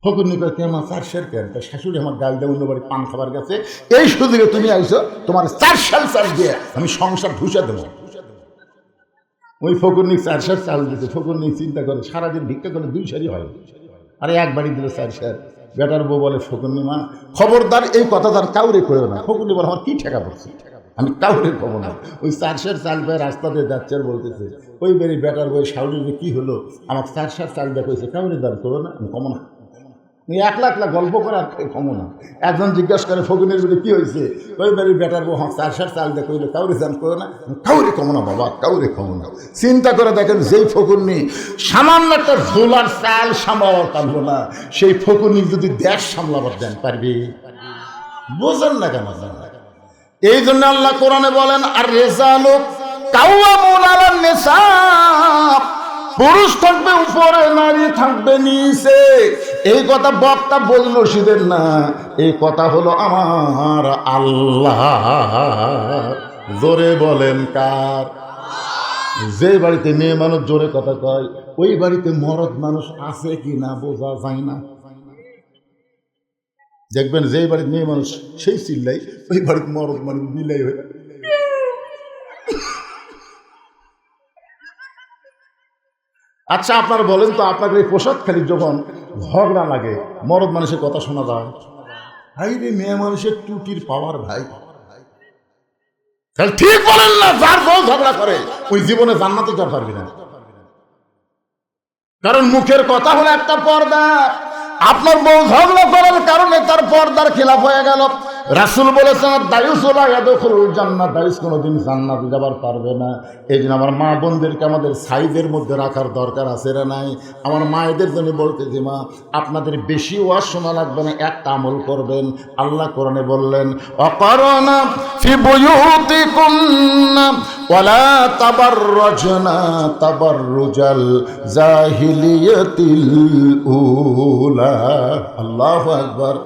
ফকুনি করে, কে মা 4 সের কেন? শাশুড়ি আমার গাল দেয় অন্য বাড়ি পান খাবার গেছে, এই সুযোগে তুমি আইছো, তোমার 4 সের চাল দিয়ে আমি সংসার ধুসে দেবো। ওই ফকুনি 4 সের চাল দিতে, ফকুনি চিন্তা করে সারাদিন ভিক্ষা করে 2 সেরই হয়, আরে এক বাড়ি দিল 4 সের। বেটার বউ বলে, ফকুনি মা খবরদার এই কথা তার কাউরে করো না। ফকুনি বলে, আমার কি ঠেকা পড়ছে, আমি কাউরে পাবো না। ওই 4 সের চাল পেয়ে রাস্তাতে যাচ্ছে আর বলতেছে, ওই বেরি বেটার বই শাউরিতে কি হলো, আমার 4 সের চাল দেখেছে, কাউরে দান করো না, আমি কমো না। একলা একলা গল্প করে আর কমো না। একজন জিজ্ঞাসা করে, ফকুনের বেরি কি হয়েছে? ওই বেরি বেটার বউ 4 সের চাল দেখলে কাউরে দান করো না, কাউরে কমো না বাবা, কাউরে কমো না। চিন্তা করে দেখেন, যেই ফকুনি সামান্য একটা ঝোলার চাল সামলাবার পারলো না, সেই ফকুনি যদি দেশ সামলাবার দেন পারবি? বোঝেন না কেন? এই জন্য আল্লাহ কোরআনে বলেন, আর রিজালু কাওয়ামুন আলান নিসা, পুরুষ থাকবে উপরে, নারী থাকবে নিচে। এই কথা বক্তা বলল সিদের না, এই কথা হলো আমার আল্লাহ। জোরে বলেন কার? যে বাড়িতে মেয়ে মানুষ জোরে কথা কয়, ওই বাড়িতে মরদ মানুষ আছে কি না বোঝা যায় না। দেখবেন যে বাড়িতে মেয়ে মানুষ সেই চিল্লাই, ওই বাড়িতে মরদ মানুষ বিলাই হয়ে। আচ্ছা আপনারা বলেন তো, আপনাদের এই পোশাক খালি যখন ঝগড়া লাগে, মরদ মানুষের কথা শোনা যায়? ভাই রে, মেয়ে মানুষের টুটির পাওয়ার ভাই। তাহলে ঠিক বলেন না, যার বউ ঝগড়া করে ওই জীবনে জান্নাতে যেতে পারবি না। কারণ মুখের কথা হলো একটা পর্দা। আপনার বউ ঝগড়া করার কারণে তার পর্দার খেলাফ হয়ে গেল। রাসূল বলেছেন দায়ুসুলা ইয়াদখুলুল জান্নাত, দায়ুস কোনোদিন জান্নাতে যাবার পারবে না। এই জন্য আমার মা বোনদেরকে আমাদের সাইজের মধ্যে রাখার দরকার আছে না নাই? আমার মায়েদের জন্য বলতেছি, মা আপনাদের বেশি ওয়াজ শোনা লাগবে না, একটা আমল করবেন। আল্লাহ কোরআনে বললেন অকারনা ফি বুয়ুতিকুন্না ওয়ালা তাবাররাজনা তাবাররুজাল জাহিলিয়াতিল উলা। আল্লাহু আকবার।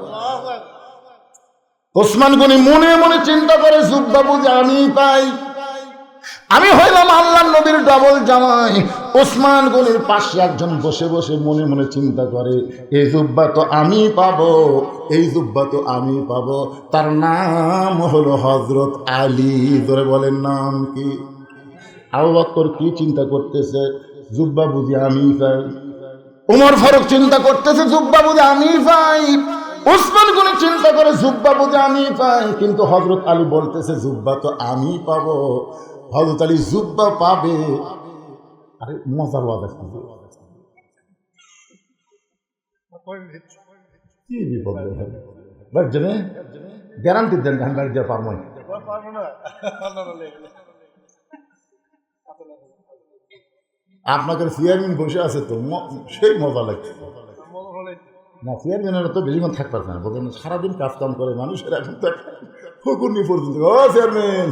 ওসমান গনি মনে মনে চিন্তা করে, জুব্বা বুঝে আমি পাই, আমি হইলাম আল্লাহর নবীর ডবল জামাই। ওসমান গনির পাশে একজন বসে বসে মনে মনে চিন্তা করে, এই জুব্বা তো আমি পাবো, এই জুব্বা তো আমি পাবো। তার নাম হলো হযরত আলী। ধরে বলেন নাম কি? আবু বকর কি চিন্তা করতেছে? জুব্বা বুঝি আমি পাই। উমর ফারুক চিন্তা করতেছে, জুব্বা বুঝি আমি পাই। ওসমান গনি চিন্তা করে, জুব্বা বুঝে আমি পাই। কিন্তু হযরত আলী বলতেছে, জুব্বা তো আমি পাবো। হযরত আলী জুব্বা পাবে। আরে মজার ওয়াজ কি বিপদ জেনে গ্যারান্টি দেন, আমি বাড়ি যা পারবো না। আপনাদের চেয়ারম্যান বসে আছে তো, সেই মজা লাগছে না। চেয়ারম্যানেরা তো বেশিক্ষণ থাকতে পারছে না, বলছেন সারাদিন কাজ কাম করে মানুষের, এখন তো হুকুনি পর্যন্ত। ও চেয়ারম্যান,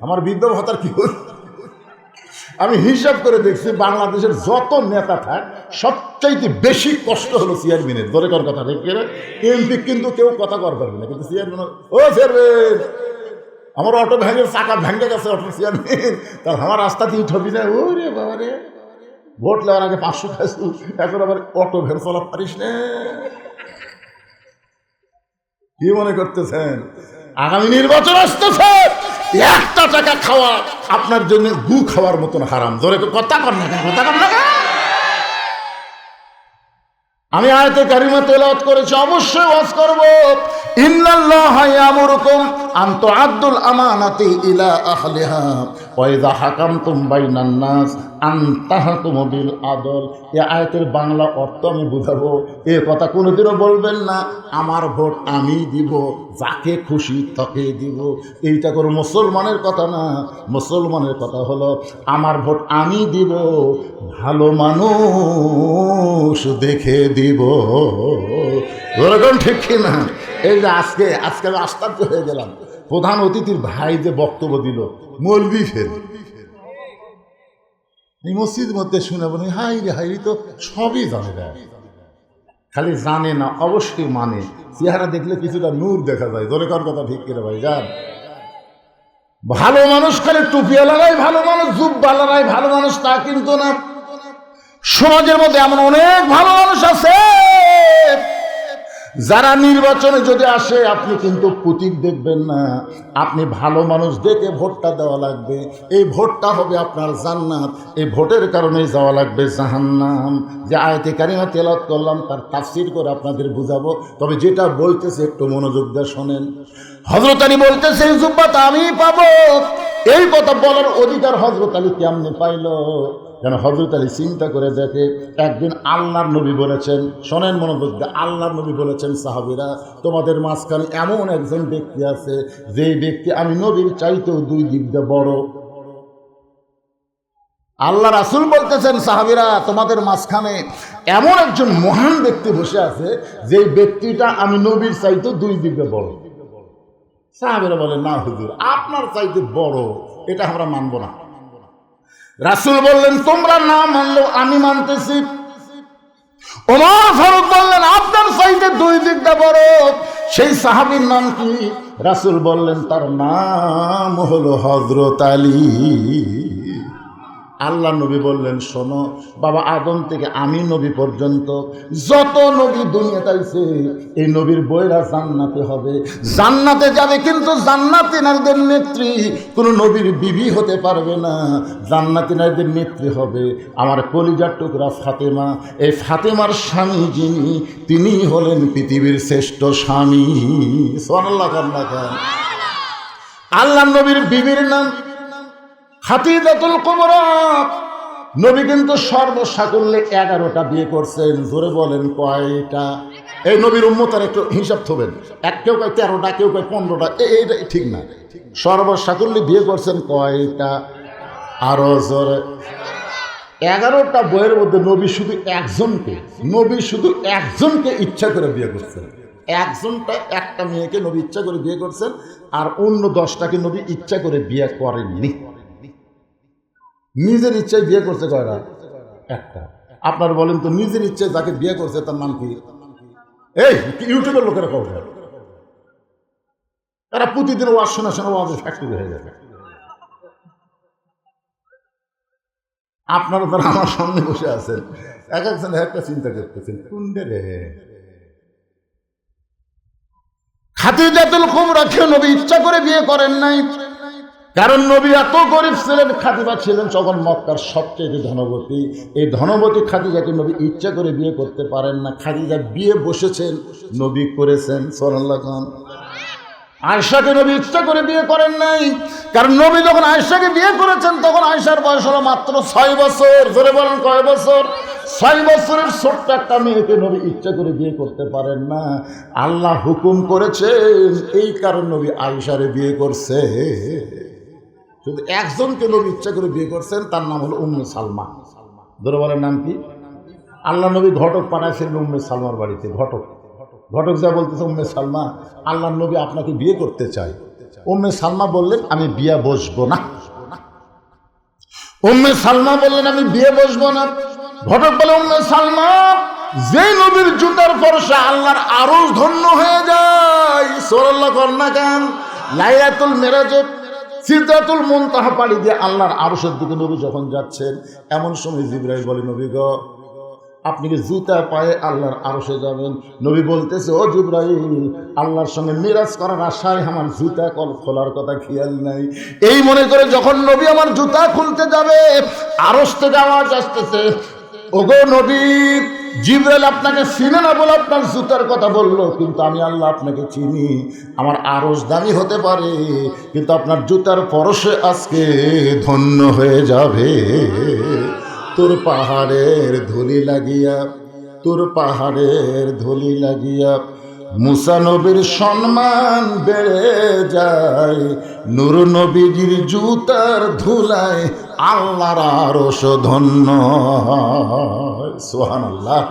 আমার বিধবা ভাতার কি হল? আমি হিসাব করে দেখছি, বাংলাদেশের যত নেতা থাক সবচাইতে বেশি কষ্ট হলো চেয়ারম্যানের। ধরে কর কথা রেখে এমপি কিন্তু কেউ কথা কর পারবে না, কিন্তু চেয়ারম্যান, ও চেয়ারম্যান আমার অটো ভ্যানের চাকা ভেঙে গেছে, অটো চেয়ারম্যান তার আমার রাস্তা দিয়ে ঠবি না। ও রে বাবা রে, ভোট নেওয়ার আগে 500 খাইছু, এখন আবার অটো ভেন চলা পারিস না। কি মনে করতেছেন আগামী নির্বাচন আসতেছে? একটা টাকা খাওয়া আপনার জন্য গু খাওয়ার মতন হারাম। ধরে কথা কর না, কথা কর না। আমি আয়াতে কারিমা তেলাওয়াত করেছি, অবশ্যই ওয়াজ করব। ইন্নাল্লাহা ইয়ামুরুকুম আন তুআদ্দুল আমানাতি ইলা আহলিহা ওয়া ইযা হাকামতুম বাইনান নাস আন তাহকুমু বিল আদল। এই আয়াতের বাংলা অর্থ আমি বুঝাবো। এই কথা কোনোদিনও বলবেন না আমার ভোট আমি দিব, যাকে খুশি তাকে দিব। এইটা কোনো মুসলমানের কথা না। মুসলমানের কথা হলো আমার ভোট আমি দিব, ভালো মানুষ দেখে দিব। ওরকম ঠিক কিনা? এই যে আজকে আশ্চর্য হয়ে গেলাম, প্রধান অতিথির ভাই যে বক্তব্য দিল, মৌলবি ফের এই মসজিদ মধ্যে শুনে বলি হাই রে হাই, তো সবই জানে না, খালি জানে না, অবশ্যই মানে। চেহারা দেখলে কিছুটা নূর দেখা যায়। ধরে কার কথা ঠিক কিনা ভাই? যান ভালো মানুষ খালি টুপিওয়ালারাই ভালো মানুষ, জুব্বালারাই ভালো মানুষ তা কিন্তু না। সমাজের মধ্যে এমন অনেক ভালো মানুষ আছে যারা নির্বাচনে যদি আসে আপনি কিন্তু প্রতীক দেখবেন না, আপনি ভালো মানুষ দেখে ভোটটা দেওয়া লাগবে। এই ভোটটা হবে আপনার জান্নাত, এই ভোটের কারণেই যাওয়া লাগবে জাহান্নাম। যে আয়াতে কারিমা তেলাওয়াত করলাম তার তাফসীর করে আপনাদের বুঝাবো, তবে যেটা বলতেছে একটু মনোযোগ দিয়ে শোনেন। হযরত আলী বলতেছে এই জুব্বাটা আমি পাবো। এই কথা বলার অধিকার হযরত আলী কেমনে পাইল? যেন হযরত আলী চিন্তা করে দেখে, একদিন আল্লাহর নবী বলেছেন, শোনেন মনোযোগ দিয়ে, আল্লাহর নবী বলেছেন সাহাবীরা তোমাদের মাঝখানে এমন একজন ব্যক্তি আছে যেই ব্যক্তি আমি নবীর চাইতেও 2 দিক দিয়ে বড়। আল্লাহ রাসূল বলতেছেন সাহাবীরা তোমাদের মাঝখানে এমন একজন মহান ব্যক্তি বসে আছে যেই ব্যক্তিটা আমি নবীর চাইতেও 2 দিক দিয়ে বড়। সাহাবীরা বলেন না হুজুর, আপনার চাইতে বড় এটা আমরা মানব না। রাসূল বললেন তোমরা না মানলেও আমি মানতেছি। ওমর ফারুক বললেন আপনার চাইতে 2 দিক দিয়ে বড়। সেই সাহাবীর নাম কি? রাসূল বললেন তার নাম হলো হযরত আলী। আল্লাহ নবী বললেন শোনো বাবা, আদম থেকে আমি নবী পর্যন্ত যত নবী দুনিয়াতে আইছে এই নবীর বইরা জান্নাতে হবে, জান্নাতে যাবে, কিন্তু জান্নাতি নারীদের নেত্রী কোনো নবীর বিবি হতে পারবে না। জান্নাতি নারীদের নেত্রী হবে আমার কলিজার টুকরা ফাতেমা। এই ফাতেমার স্বামী যিনি, তিনি হলেন পৃথিবীর শ্রেষ্ঠ স্বামী। সুবহানাল্লাহ। আল্লাহ নবীর বিবির নাম খাদিজাতুল কুবরা। নবী কিন্তু সর্বসাকুল্যে 11টা বিয়ে করছেন। জোরে বলেন কয়টা? এই নবীর উম্মতের একটু হিসাব থবেন। কেউ কয় 13টা, কেউ কয় 15টা, এইটা ঠিক না। সর্বসাকুল্যে বিয়ে করছেন কয়টা? আরো জোরে। 11টা বইয়ের মধ্যে নবী শুধু একজনকে ইচ্ছা করে বিয়ে করছেন। একটা মেয়েকে নবী ইচ্ছা করে বিয়ে করছেন, আর অন্য 10টাকে নবী ইচ্ছা করে বিয়ে করেননি। নিজের ইচ্ছায় বিয়ে করছে কয়টা? একটা। আপনার বলেন তো, নিজের ইচ্ছায় যাকে বিয়ে করছে তার নাম কি? এই ইউটিউবের লোকেরা কবে? তারা প্রতিদিন ওয়াজ শোনা ওয়াজের ফ্যাক্টরি হয়ে যাবে। আপনারা তারা আমার সামনে বসে আছেন, এক একজন একটা চিন্তা করতেছেন, কোনটা রে? খাদিজাতুল কুবরাকে নবী ইচ্ছা করে বিয়ে করেন নাই, কারণ নবী এত গরিব ছিলেন। খাদিজা ছিলেন তখন মক্কার সবচেয়ে ধনবতী। এই ধনবতী খাদিজাকে নবী ইচ্ছা করে বিয়ে করতে পারেন না। খাদিজা বিয়ে বসেছেন, নবী করেছেন। সুবহানাল্লাহ। আয়েশাকে নবী ইচ্ছা করে বিয়ে করেন নাই, কারণ নবী যখন আয়েশাকে বিয়ে করেছেন তখন আয়েশার বয়স হলো মাত্র 6 বছর। জোরে বলেন কয় বছর? 6 বছরের ছোট্ট একটা মেয়েকে নবী ইচ্ছা করে বিয়ে করতে পারেন না। আল্লাহ হুকুম করেছেন, এই কারণ নবী আয়েশারে বিয়ে করছে। শুধু একজনকে নবী ইচ্ছা করে বিয়ে করছেন, তার নাম হলো উম্মে সালমা। জোরে বলেন নাম কি? আল্লাহ নবী ঘটক পাঠাইছিলেন উম্মে সালমার বাড়িতে। ঘটক যা বলতেছে, উম্মে সালমা, আল্লাহ নবী আপনাকে বিয়ে করতে চায়। উম্মে সালমা বললেন, আমি বিয়ে বসবো না। উম্মে সালমা বললেন, আমি বিয়ে বসবো না। ঘটক বলে, উম্মে সালমা, যে নবীর জুতার পরশে আল্লাহর আরশ ধন্য হয়ে যায়। সুবহানাল্লাহ কন্যা গান। লাইলাতুল মেরাজে সিদরাতুল মুনতাহা পাড়ি দিয়ে আল্লাহর আরশের দিকে নবী যখন যাচ্ছেন, এমন সময় জিবরাইল বলে, নবী গো, আপনি কি জুতা পায়ে আল্লাহর আরশে যাবেন? নবী বলতেছে, ও জিবরাইল, আল্লাহর সঙ্গে মিরাজ করার আশায় আমার জুতা খোলার কথা খেয়াল নাই। এই মনে করে যখন নবী আমার জুতা খুলতে যাবে, আরশ থেকে আওয়াজ আসতেছে, ওগো নবী, জিবরাইল আপনাকে চিনে না বলে আপনার জুতার কথা বললো, কিন্তু আমি আল্লাহ আপনাকে চিনি। আমার আরশ দামি হতে পারে, কিন্তু আপনার জুতার পরশে আজকে ধন্য হয়ে যাবে। তোর পাহাড়ের ধুলি লাগিয়া মুসা নবীর সম্মান বেড়ে যায়। নূর নবীজির জুতার ধুলায় আল্লাহর আরশ ধন্য হয়। সুবহানাল্লাহ।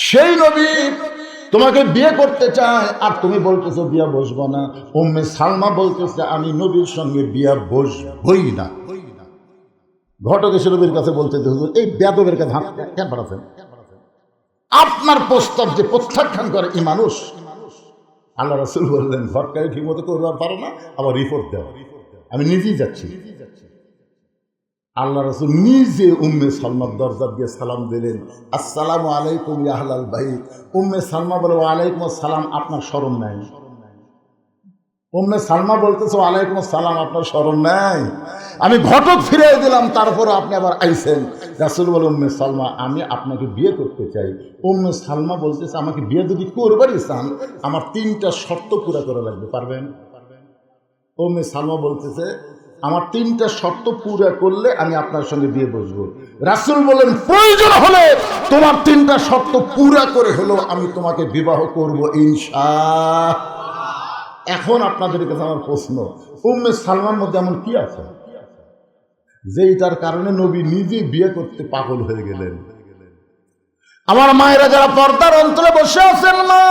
সেই নবী তোমাকে বিয়ে করতে চায়, আর তুমি বলতেছো বিয়ে বসবো না। উম্মে সালমা বলতেছে, আমি নবীর সঙ্গে বিয়ে বসবই না। ঘটক এসে নবীর কাছে বলতে, হুজুর, এই বেদবের কাছে হাত কেন পাঠাচ্ছেন? আপনার প্রস্তাব যে প্রত্যাখ্যান করে এই মানুষ। আল্লাহ রাসূল বললেন, ঘটকায় ঠিক মতো করবার পারো না, আবার রিপোর্ট দেওয়া। আমি নিজেই যাচ্ছি। আল্লাহ রাসূল নিজে উম্মে সালমার দরজা দিয়ে সালাম দিলেন, আসসালামু আলাইকুম ইয়া আহলাল বাইত। উম্মে সালমা বলে, ওয়ালাইকুম আসসালাম, আপনার শরম নাই? উম্মে সালমা বলতেছে, ওয়ালাইকুম আসসালাম, আপনার শরম নাই? আমি ঘটক ফিরিয়ে দিলাম, তারপর আপনি আবার আইছেন। রাসূল বলে, উম্মে সালমা, আমি আপনাকে বিয়ে করতে চাই। উম্মে সালমা বলতেছে, আমাকে বিয়ে যদি করবারই চান, আমার 3টা শর্ত পুরা করা লাগবে, পারবেন? উম্মে সালমা বলতেছে, আমার 3টা শর্ত পুরা করলে আমি আপনার সঙ্গে বিয়ে বসবো। রাসূল বলেন, প্রয়োজন হলে তোমার 3টা শর্ত পুরা করে হলো আমি তোমাকে বিবাহ করব ইনশাআল্লাহ। এখন আপনাদের কাছে আমার প্রশ্ন, উম্মে সালমার মধ্যে এমন কি আছে যে এটার কারণে নবী নিজে বিয়ে করতে পাগল হয়ে গেলেন? আমার মায়েরা যারা পর্দার অন্তরে বসে আছেন, মা,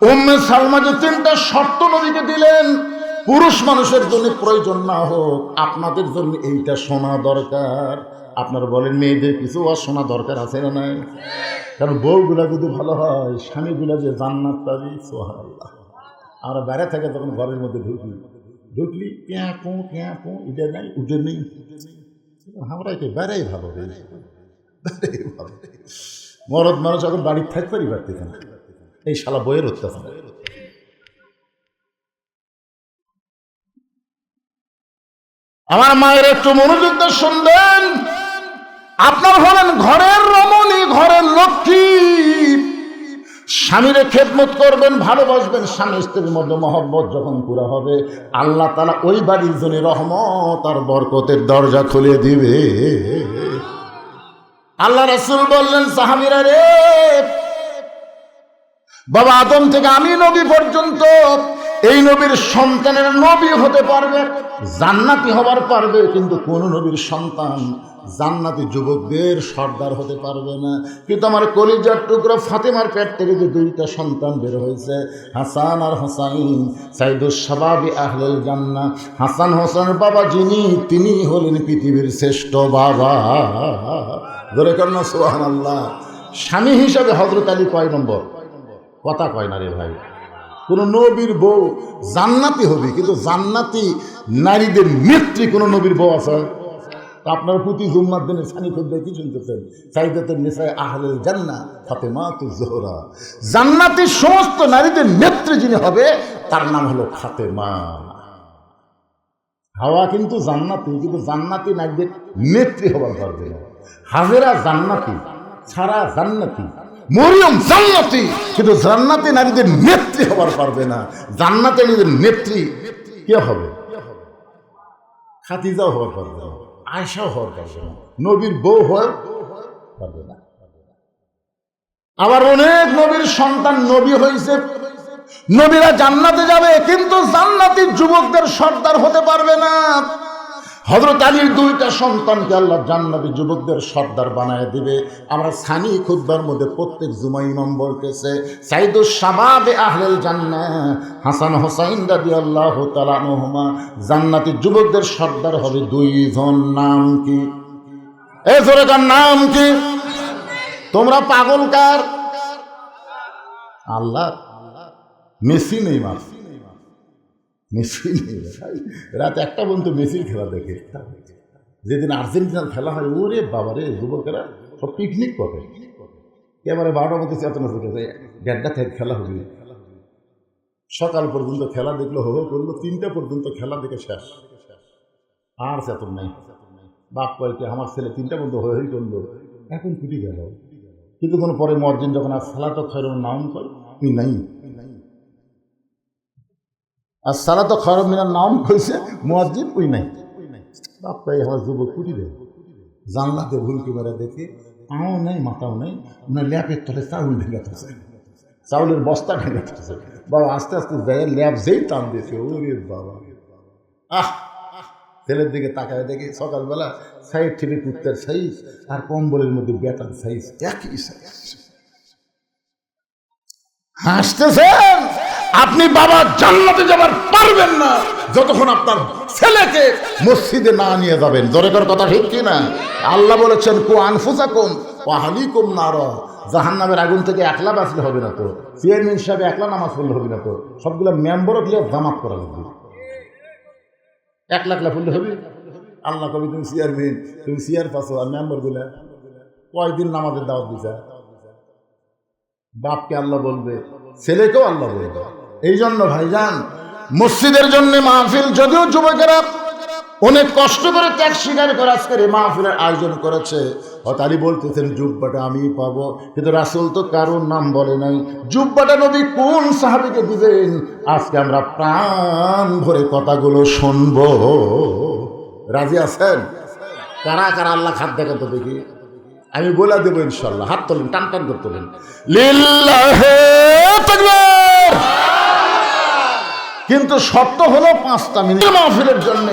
উম্মে সালমা যে 3টা শর্ত নবীকে দিলেন, পুরুষ মানুষের জন্য প্রয়োজন না হোক, আপনাদের জন্য এইটা শোনা দরকার। আপনারা বলেন, মেয়েদের কিছু শোনা দরকার আছে না নাই? কারণ বউগুলা যদি ভালো হয়, স্বামীগুলা যে জান্নাত পাবি। সুবহানাল্লাহ। আমরা বেড়ে থাকে তখন ঘরের মধ্যে ঢুকলি এটা নাই, উঠে নেই, আমরা এটা বেড়াই ভালো। মরদ মানুষ এখন বাড়ির থাকতেই পারতেছে না, এই শালা বইয়ের অত্যাচার। আমার মায়ের একটু মনোযোগ দিয়ে শুনবেন। আপনার হলেন ঘরের রমণী, ঘরের লক্ষ্মী, স্বামীরে খেদমত করবেন, ভালোবাসবেন। স্বামী স্ত্রীর মধ্যে মহব্বত যখন পুরা হবে, আল্লাহ তাআলা ওই বাড়ির জন্য রহমত আর বরকতের দরজা খুলে দিবে। আল্লাহ রাসূল বললেন, সাহাবীরা রে, বাবা আদম থেকে আমি নবী পর্যন্ত এই নবীর সন্তানের নবী হতে পারবে, জান্নাতি হবার পারবে, কিন্তু কোন নবীর সন্তান জান্নাতি যুবকদের সর্দার হতে পারবে না। কিন্তু আমার কলিজার টুকরা ফাতেমার পেট থেকে যে দুইটা সন্তান বের হয়েছে, হাসান আর হোসাইন, সাইদুস শাবাবি আহলুল জান্নাহ। হাসান হোসেনের বাবা যিনি, তিনি হলেন পৃথিবীর শ্রেষ্ঠ বাবা। ধরে কন্যা সুবহানাল্লাহ। স্বামী হিসাবে হযরত আলী কয় নম্বর? কথা কয় না রে ভাই। কোন নবীর বউ জান্নাতি হবে, কিন্তু জান্নাতি নারীদের নেত্রী কোন নবীর বউ আছে? আপনার প্রতি জুম্মার দিনে সানি খুদ্ায় কি শুনতেছেন? সাইদাতুন নিসা আহলুল জান্নাহ ফাতেমাতুজ জোহরা। জান্নাতের সমস্ত নারীদের নেত্রী যিনি হবে, তার নাম হলো ফাতেমা। হাওয়া কিন্তু জান্নাতি, কিন্তু জান্নাতি নারীদের নেত্রী হবার পারবে না। হাজেরা জান্নাতি, সারা জান্নাতি, মরিয়ম জান্নাতি, কিন্তু জান্নাতি নারীদের নেত্রী হবার পারবে না। জান্নাতি নারীদের নেত্রী কে হবে? খাদিজাও হবার পারবে না, আয়েশাও হওয়ার পারবে না, নবীর বউ হওয়ার পারবে না। আবার অনেক নবীর সন্তান নবী হয়েছে, নবীরা জান্নাতে যাবে, কিন্তু জান্নাতি যুবকদের সর্দার হতে পারবে না। হযরত আলীর দুইটা সন্তানকে আল্লাহ জান্নাতি যুবকদের সর্দার বানায় দিবে। আমরা সানি খুতবার মধ্যে প্রত্যেক জুমায় ইমাম বলতেছে, সাইদুস শাবাবে আহলুল জান্নাহ হাসান হোসাইন রাদিয়াল্লাহু তাআলা আনহুমা জান্নাতি যুবকদের সর্দার হবে দুইজন। নাম কি? এই জোরে কার নাম কি? তোমরা পাগল কার? আল্লাহ। মেসি নেই, মার মেসি নেই। রাত একটা পর্যন্ত মেসির খেলা দেখে। যেদিন আর্জেন্টিনার খেলা হয়, ওরে বাবারে, যুবকেরা সব পিকনিক করে। এবারে 12টার মধ্যে চেতনা হতেছে, 1:30 থেকে খেলা হবে। সকাল পর্যন্ত খেলা দেখলো, হো করলো, 3টা পর্যন্ত খেলা দেখে শেষ, আর চেতন নাই। বাপ কয়েকে আমার ছেলে 3টা পর্যন্ত হয়ে করলো, এখন ছুটি গেল। কিন্তু কোনো পরে মসজিদ যখন আর সালাত খায়রুন নাম করে, তুই নাই। আর সালাত খায়রুন মিনান নাম কইছে, মসজিদ ওই নাই। বাপ কয়ে আমার যুবক ছুটি দেয়, জানলাতে ভুলকি মেরে দেখে পাও নেই, মাথাও নেই, ল্যাপের তলে চাউল ঢেলে থাকছে, চাউলের বস্তা ঢেলে থাকছে। বাবা আস্তে আস্তে যায়, ল্যাপ যেই টান দিয়েছে, ওরে বাবা। ছেলের দিকে তাকায় দেখে সকালবেলা সাইড থেকে কুত্তার সাইজ আর কম্বলের মধ্যে বেটার সাইজ একই সাইজ। হাসতেছেন? আপনি বাবা জান্নাতে যাবার পারবেন না যতক্ষণ আপনার ছেলেকে মসজিদে না নিয়ে যাবেন। জোরেকার কথা ঠিক কি না? আল্লাহ বলেছেন, কু আনফুসাকুম ওয়া আহলিকুম নার। জাহান্নামের আগুন থেকে একলা বাঁচলে হবে না তো, চেয়ারম্যান হিসাবে একলা নামাজ পড়লে হবে না তো, সবগুলো মেম্বারও গিয়ে জামাত করা লাগবে। 1 লাখ পড়লে হবে? আল্লাহ কবি তুমি চেয়ারম্যান, তুমি চেয়ার পাচ্ছ, আর মেম্বার গুলা কয়দিন নামাজের দাওয়াত দিছা? বাপকে আল্লাহ বলবে, ছেলেকেও আল্লাহ বলবে। এই জন্য ভাইজান, মসজিদের জন্য মাহফিল, যদিও যুবকেরা অনেক কষ্ট করে ত্যাগ স্বীকার করে আজকের এই মাহফিলের আয়োজন করেছে, তারই বলতেছেন জুব্বাটা আমি পাবো, কিন্তু রাসূল তো কারোর নাম বলে নাই। জুব্বাটা নবী কোন সাহাবীকে দিবেন? আজকে আমরা প্রাণ ভরে কথাগুলো শুনবো। রাজি আছেন? কারা কারা আল্লাহ খাদ দেখেন তো দেখি, আমি বলে দেবো ইনশাল্লাহ। হাত তোলেন, টান টান করে তোলেন। লিল্লাহে তাকবীর। কিন্তু শর্ত হলো 5টা মিনিট মাহফিলের জন্য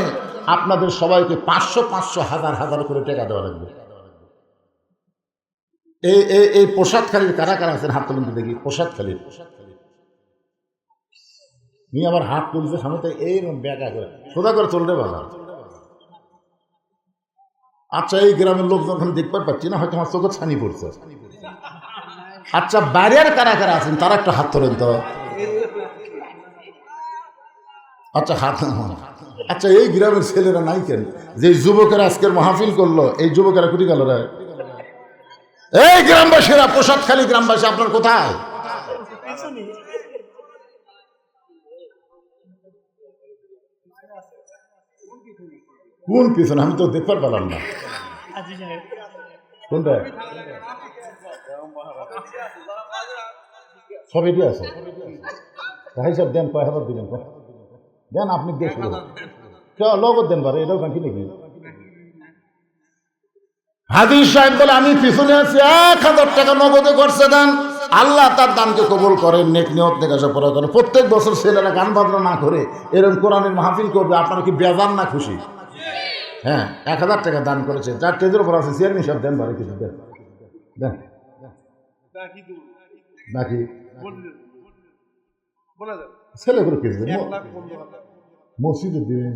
আপনাদের সবাইকে 500 হাজার করে টাকা দেওয়া লাগবে। এই প্রসাদখালীর কারা কারা আছেন? হাত তোলেন তো দেখি। প্রসাদখালীর নিয়ে আবার হাত তুলছে সামনে, এইরকম ব্যাগা করে সোজা করে চলবে বাবা। আচ্ছা, এই গ্রামের লোক যখন দেখতে পাচ্ছি না, হয়তো আমার চোখে ছানি পড়ছে। আচ্ছা, বাইরের কারা কারা আছেন তারা একটা হাত তোলেন তো। আচ্ছা, হাত। আচ্ছা, এই গ্রামের ছেলেরা নাই কেন? যে যুবকেরা আজকের মাহফিল করলো, এই যুবকেরা কুটি গেল রে? এই গ্রামবাসীরা, প্রসাদখালী গ্রামবাসী, আপনার কোথায়? কোন পিছনে? আমি তো দেখতে পেলাম না। কোনটা? সব এটি আছে ভাই সব দেন, কয় হাজার দিবেন দেন, আপনি দেখলো লগত দেন পারে, এটাও বাকি নাকি? হাদিস সাহেব বলে আমি পিছনে আছি, 1000 টাকা নগদে করছে দেন, আল্লাহ তার দানকে কবুল করেন, নেক নিয়ত নেকাশা পড়া করেন। প্রত্যেক বছর ছেলেরা গান বাজনা না করে এরকম কোরআনের মাহফিল করবে, আপনারা কি বেজান না খুশি? হ্যাঁ, 1000 টাকা দান করেছে, যার টেজের উপর আছে চেয়ারম্যান সব দেন পারে, কিছু দেন দেন নাকি ছেলে করে কিছু মসজিদে দিবেন।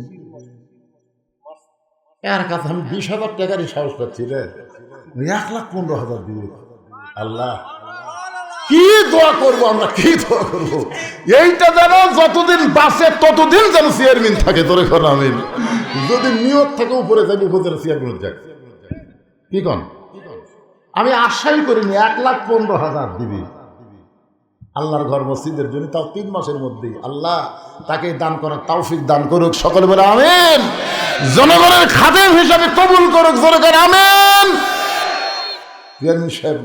এর কাছে আমি 20,000 টাকারই সাহস পাচ্ছি রে, 1,15,000 দিবে। আল্লাহ কি দোয়া করবো আমরা, কি দোয়া করবো? এইটা যেন যতদিন বাঁচে ততদিন যেন চেয়ারম্যান থাকে, তোরে কর আমি যদি নিয়ত থেকে উপরে যাবি, উপরে চেয়ারম্যান যাক। কি কন? আমি আশাই করিনি 1,15,000 দিবি আল্লাহর ঘর মসজিদের জন্য, তাও 3 মাসের মধ্যেই। আল্লাহ তাকে দান করার তৌফিক দান করুক, সকলে বলে আমিন। জনগণের খাদেম হিসাবে কবুল করুক, জোরে করে আমিন। চেয়ারম্যান সাহেব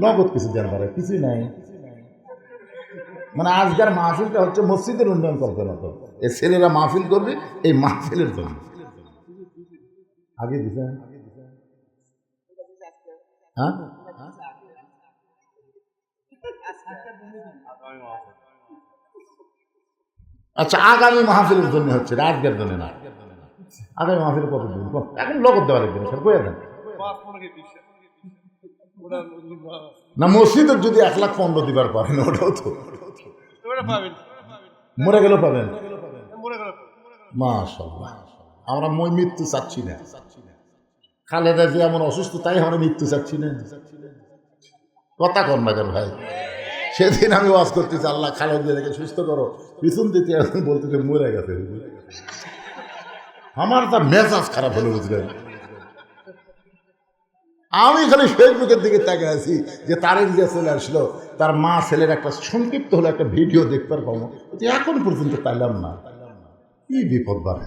নগদ কিছু দেন পারে, কিছুই নাই। মানে আজকের মাহফিলটা হচ্ছে মসজিদের উন্নয়ন করবে না, তো এই ছেলেরা মাহফিল করবে এই মাহফিলের জন্য। আগে দিচ্ছেন হ্যাঁ, আচ্ছা আগামী মাহফিলের জন্য হচ্ছে, আজকের জন্য না। আগামী মাহফিল কত দিন এখন লগত দেওয়া লাগবে স্যার, কয়ে দেন না। মসজিদের যদি 1,15,000 দিবার পারেন, ওটাও তো মরে গেলেও পাবেন। মাশাআল্লাহ, আমরা মৃত্যু চাচ্ছি না। খালেদা যে এমন অসুস্থ, তাই আমরা মৃত্যু চাচ্ছি না। কথা কর না কেন ভাই? সেদিন আমি ওয়াজ করতেছি, আল্লাহ খালেদাকে সুস্থ করো, পিছন দিতে এখন বলতেছে মরে গেছে। আমার তার মেজাজ খারাপ হলো, বুঝলেন? আমি খালি ফেসবুকের দিকে তাকে আছি যে তারেক যে চলে আসলো, তার মা ছেলের একটা সংক্ষিপ্ত হলো একটা ভিডিও দেখতে পাবো, এখন পর্যন্ত পাইলাম না। কি বিপদ বাড়ে।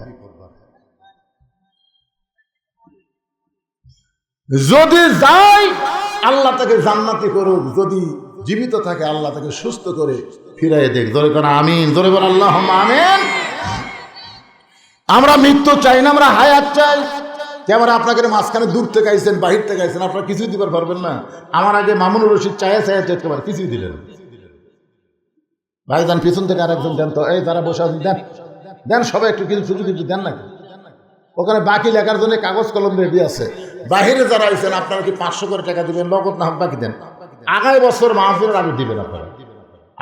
যদি যাই আল্লাহ তাকে জান্নাতি করুক, যদি জীবিত থাকে আল্লাহ তাকে সুস্থ করে ফিরাই দেখ। ধরে কোন আমিন, ধরে বল আল্লাহুম্মা আমিন। আমরা মৃত্যু চাই না, আমরা হায়াত চাই। যেমন আপনাকে মাঝখানে দূর থেকে আইছেন, বাহির থেকে আইছেন, আপনারা কিছুই দিবার পারবেন না। আমার আগে মামুনুর রশিদ চায়া দেখতে পারে, কিছুই দিলেন। ভাই যান পিছন থেকে আরেকজন দেন তো, এই যারা বসে আছেন দেন, দেন সবাই একটু কিছু সুযোগ কিছু দেন না। ওখানে বাকি লেখার জন্য কাগজ কলম রেডি আছে। বাহিরে যারা আইছেন আপনারা কি 500 করে টাকা দিবেন, নগদ না বাকি দেন। আগামী বছর মাহফিলের আগে দিবেন আপনারা,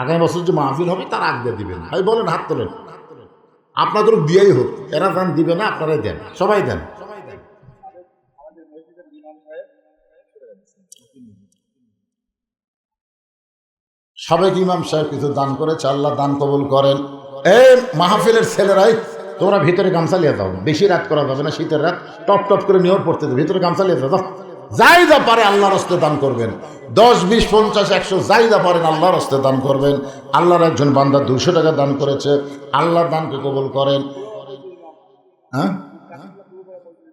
আগামী বছর যে মাহফিল হবে তার আগে দিবেন। ভাই বলেন, হাত তোলেন, আপনাদের দিয়েই হোক, এরা দান দিবে না, আপনারাই দেন, সবাই দেন। সাবেক ইমাম সাহেব কিছু দান করেছে, আল্লাহ দান কবুল করেন। এই মাহফিলের ছেলেরাই তোমরা ভিতরে গামছা লিয়ে যাও, বেশি রাত করা যাবে না, শীতের রাত টপ টপ করে নিয়র পড়তে যাবে, ভিতরে গামছা লিয়ে যাও, যাই যা পারে আল্লাহর হস্তে দান করবেন। 10, 20, 50, 100 যাই যা পারেন আল্লাহর হস্তে দান করবেন। আল্লাহর একজন বান্দা 200 টাকা দান করেছে, আল্লাহ দানকে কবুল করেন। হ্যাঁ,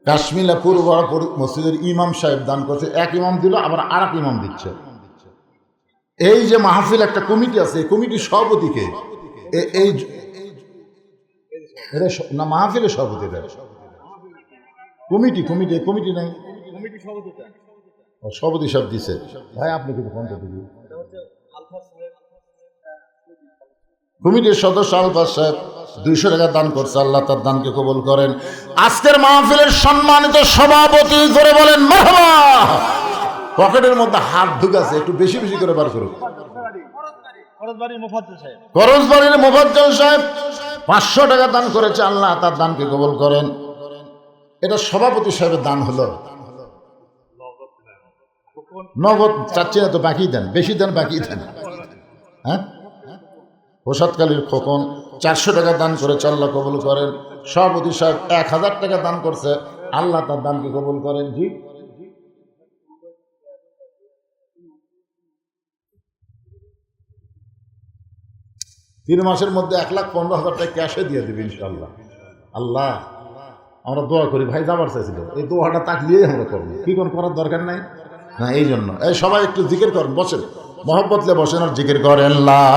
কাশ্মীরা পূর্ব মসজিদের ইমাম সাহেব দান করছে, এক ইমাম দিল, আবার আর এক ইমাম দিচ্ছে। এই যে মাহফিল একটা কমিটি আছে, এই কমিটির সভাপতিকে এই না মাহফিলের সভাপতি কমিটি কমিটি কমিটি নাই, সভাপতি সব দিছে। ভাই আপনি কিন্তু ফোনটা দিবি। কমিটির সদস্য আলফাজ সাহেব 200 টাকা দান করছে, আল্লাহ তার দানকে কবুল করেন। আজকের মাহফিলের সম্মানিত সভাপতি জোরে বলেন মারহাবা। পকেটের মধ্যে হাত ঢুকাছে, একটু বেশি বেশি করে বার করুন। করজবাড়ির মোফাজ্জল সাহেব 500 টাকা দান করেছে, আল্লাহ তার দানকে কবুল করেন। এটা সভাপতি সাহেবের দান হলো। নগদ চাচ্ছি না তো, বাকি দেন, বেশি দেন, বাকি দেন। হ্যাঁ, প্রসাদকালীর খোকন 400 টাকা দান করেছে, আল্লাহ কবুল করেন। সভাপতি সাহেব 1000 টাকা দান করছে, আল্লাহ তার দানকে কবুল করেন। জি, তিন মাসের মধ্যে 1,15,000 টাকা ক্যাশে দিয়ে দেবে ইনশাআল্লাহ। আল্লাহ আমরা দোয়া করি, ভাই যাবার চাইছিল, এই দোয়াটা তাকলিয়েই আমরা করবো, কি কোন করার দরকার নাই না। এই জন্য এই সবাই একটু জিকির করেন, বসেন মহব্বতলে বসেন আর জিকির করেন লা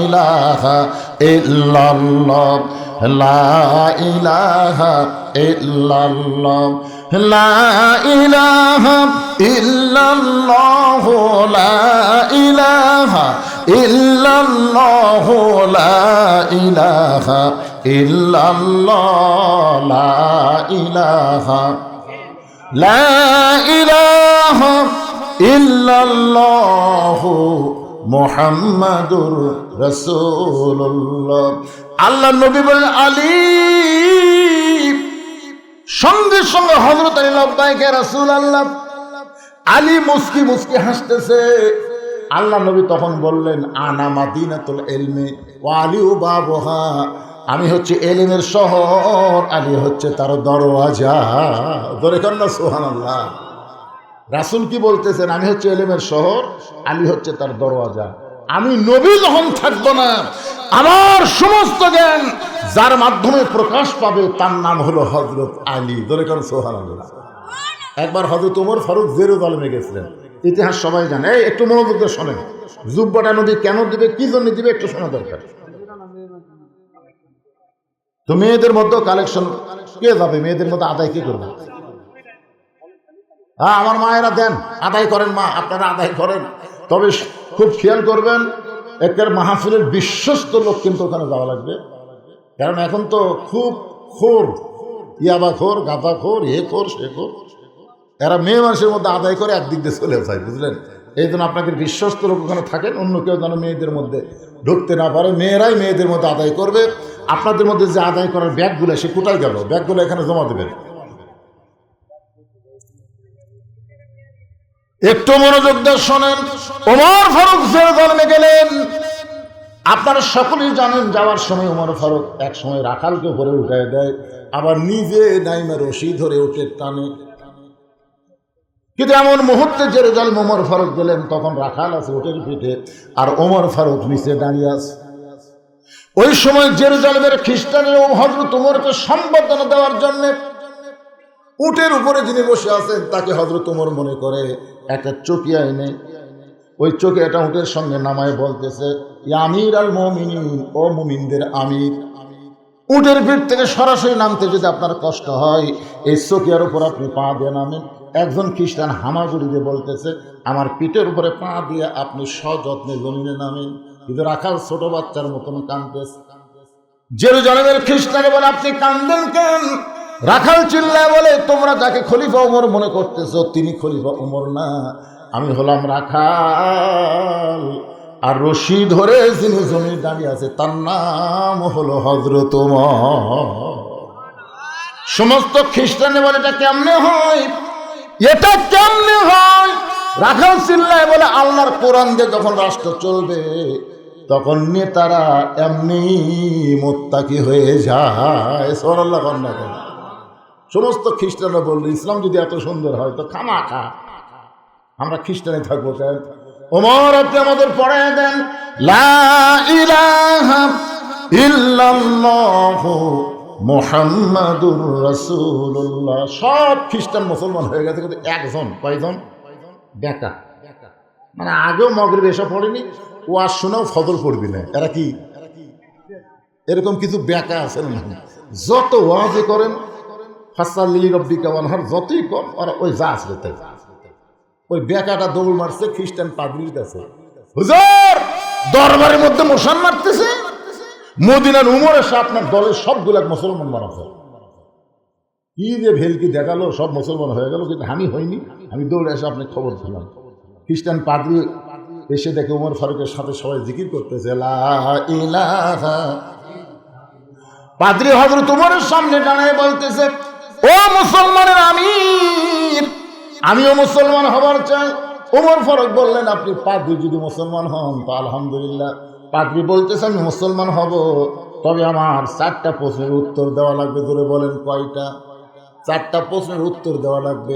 ইলাহা ইল্লাল্লাহ লা ইলাহা ইল্লাল্লাহ লা ইলাহা ইল্লাল্লাহ লা ইলাহা ইল্লাল্লাহ লা ইলাহা ইল্লাল্লাহ লা ইলাহা লা ইলাহা ইল্লাল্লাহ মুহাম্মাদুর রাসূলুল্লাহ। আল্লাহ নবী বলেন আলী, সঙ্গে সঙ্গে হযরত আলী লব্বাইক ইয়া রাসূলুল্লাহ। আলী মুস্কি মুস্কি হাসতেছে। আল্লাহ নবী তখন বললেন আনা মাদিনাতুল ইলমি ওয়া আলিউ বাবুহা, আমি হচ্ছে এলিমের শহর, আলী হচ্ছে তার দরওয়াজা। ধরে কর না সুবহানাল্লাহ। রাসূল কি বলতেছেন? আমি হচ্ছে এলিমের শহর, আলী হচ্ছে তার দরওয়াজা। আমি নবী যখন থাকবো না, আমার সমস্ত জ্ঞান যার মাধ্যমে প্রকাশ পাবে তার নাম হলো হযরত আলী। ধরে কর সুবহানাল্লাহ। একবার হযরত ওমর ফারুক জেরুজালেমে গেছিলেন, ইতিহাস সবাই জানে। এই একটু মনোযোগ দিয়ে শোনেন, জুব্বাটা নবী কেন দিবে, কি জন্য দিবে, একটু শোনা দরকার। তো মেয়েদের মধ্যে কালেকশন কে যাবে? মেয়েদের মধ্যে আদায় কি করবে? হ্যাঁ, আমার মায়েরা দেন, আদায় করেন মা, আপনারা আদায় করেন। তবে খুব খেয়াল করবেন, একের মাহফিলের বিশ্বস্ত লোক কিন্তু ওখানে যাওয়া লাগবে। কারণ এখন তো খুব খোর, ইয়াবা খোর, গাঁদা খোর, এ খোর, সে খোর, এরা মেয়ে মানুষের মধ্যে আদায় করে একদিক দিয়ে চলে যায়, বুঝলেন? এই জন্য আপনাদের বিশ্বস্ত লোক ওখানে থাকেন, অন্য কেউ যেন মেয়েদের মধ্যে ঢুকতে না পারে। মেয়েরাই মেয়েদের মধ্যে আদায় করবে। আপনাদের মধ্যে যে আদায় করার ব্যাগগুলো, সে কোথায় গেল? ব্যাগগুলো এখানে জমা দেবেন। একটু মনোযোগ দিয়ে শোনেন। ওমর ফারুক জেরুজালেমে গেলেন। আপনারা সকলেই জানেন, যাওয়ার সময় ওমর ফারুক এক সময় রাখালকে উপরে উঠায় দেয়, আবার নিজে নাইমা রশি ধরে উঠে টানে। কিন্তু এমন মুহূর্তে জেরুজালেম ওমর ফারুক গেলেন, তখন রাখাল আছে উটের পিঠে, আর ওমর ফারুক নিচে দাঁড়িয়ে আছে। ওই সময় জেরুজালেমের খ্রিস্টানেরা হযরত ওমরকে সম্বর্ধনা দেওয়ার জন্য উটের উপরে যিনি বসে আছেন তাকে হযরত ওমর মনে করে একটা চকিয়া এনে ওই চকিয়াটা উটের সঙ্গে নামায় বলতেছে, ইয়া আমির আল মুমিনিন, ও মুমিনদের আমির। উটের পিঠ থেকে সরাসরি নামতে যদি আপনার কষ্ট হয়, এই চকিয়ার উপর আপনি পা দিয়ে নামেন। একজন খ্রিস্টান হামাগুড়ি দিয়ে বলতেছে, আমার পিঠের উপরে পা দিয়ে আপনি সযত্নে জমিনে নামেন। কিন্তু রাখাল ছোট বাচ্চার মতন কাঁদতেছে। জেরুজালেমের খ্রিস্টানে বলে, আপনি কান্দেন কেন? রাখাল চিল্লায় বলে, তোমরা যাকে খলিফা ওমর মনে করতেছো তিনি খলিফা ওমর না, আমি হলাম রাখাল। আর রশি ধরে যিনি জমি দাঁড়িয়ে আছে তার নাম হলো হযরত ওমর। সমস্ত খ্রিস্টানে বলে, এটা কেমনে হয়, এটা কেমনে হয়? রাখাল চিল্লায় বলে, আল্লাহর কোরআন দিয়ে যখন রাষ্ট্র চলবে তখন নেতারা এমনি মুত্তাকি হয়ে যায়। সুবহানাল্লাহ। সমস্ত খ্রিস্টানরা বলল, ইসলাম যদি এত সুন্দর হয় তো খামাখা আমরা খ্রিস্টানে থাকবো কেন? ওমর, আপনি আমাদের পড়ায় দেন লা ইলাহা ইল্লাল্লাহু মুহাম্মাদুর রাসূলুল্লাহ। সব খ্রিস্টান মুসলমান হয়ে গেছে, কিন্তু একজন, কয়জন? বেকা। মানে আগেও মগরিব এসব পড়েনি, ওয়াজ শুনেও ফজর পড়বি না। এরা কি এরকম কিছু বেকা আছে না? যত ওয়াজে করেন ফাসাল্লি রাব্বিকা ওয়ানহার, যতই কর ওরা ওই যা আসলে তাই। ওই বেকাটা দৌড় মারছে খ্রিস্টান পাদ্রীর কাছে, হুজুর দরবারের মধ্যে মশান মারতেছে। মদিনার উমর এসে আপনার দলের সবগুলা মুসলমান বানাচ্ছে। কি যে ভেলকি দেখালো, সব মুসলমান হয়ে গেল, কিন্তু আমি হইনি। আমি দৌড়ে এসে আপনি খবর দিলাম। খ্রিস্টান পাদ্রী এসে দেখে ওমর ফারুকের সাথে সবাই জিকির করতেছে লা ইলাহা। পাদ্রী হযরত ওমরের সামনে দাঁড়িয়ে বলতেছে, ও মুসলমানের আমির, আমিও মুসলমান হবার চাই। ওমর ফারুক বললেন, আপনি পাদ্রী যদি মুসলমান হন তো আলহামদুলিল্লাহ। পাদ্রী বলতেছে, আমি মুসলমান হব, তবে আমার 4টা প্রশ্নের উত্তর দেওয়া লাগবে। ধরে বলেন কয়টা? 4টা প্রশ্নের উত্তর দেওয়া লাগবে।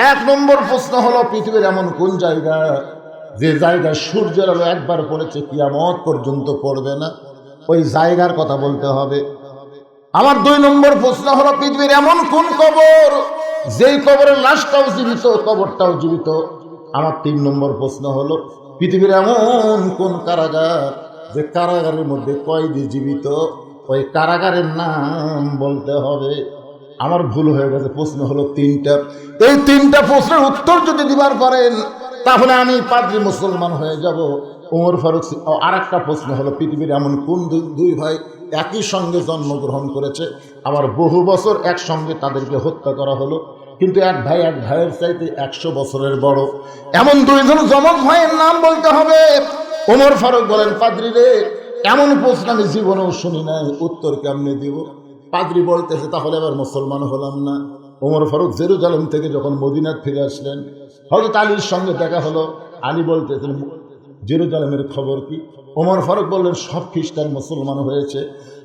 1 নম্বর প্রশ্ন হলো, পৃথিবীর এমন কোন জায়গা যে জায়গায় সূর্যের আলো একবার পড়েছে কিয়ামত পর্যন্ত পড়বে না? ওই জায়গার কথা বলতে হবে। আমার 2 নম্বর প্রশ্ন হলো, পৃথিবীর এমন কোন কবর যেই কবরের লাশটাও জীবিত, কবরটাও জীবিত? আমার 3 নম্বর প্রশ্ন হলো, পৃথিবীর এমন কোন কারাগার যে কারাগারের মধ্যে কয়েদি জীবিত, ওই কারাগারের নাম বলতে হবে। আমার ভুল হয়ে গেছে, প্রশ্ন হলো তিনটা। এই তিনটা প্রশ্নের উত্তর যদি দিবার পারেন তাহলে আমি পাদ্রী মুসলমান হয়ে যাব। ওমর ফারুক। আর একটা প্রশ্ন হলো পৃথিবীর এমন কোন দুই ভাই একই সঙ্গে জন্মগ্রহণ করেছে, আবার বহু বছর একসঙ্গে তাদেরকে হত্যা করা হলো, কিন্তু এক ভাইয়ের চাইতে 100 বছরের বড়। এমন দুইজন যমজ ভাইয়ের নাম বলতে হবে। ওমর ফারুক বলেন, পাদ্রী রে, এমন প্রশ্ন আমি জীবনেও শুনি নাই, উত্তর কেমনে দিব? পাদ্রী বলতেছে, তাহলে আবার মুসলমান হলাম না। ওমর ফারুক জেরুজালেম থেকে যখন মদিনার ফিরে আসলেন, হযরত আলীর সঙ্গে দেখা হলো। আলী বলতেছেন, জেরুজালেমের খবর কি? ওমর ফারুক বললেন, সব খ্রিস্টান মুসলমান হয়েছে,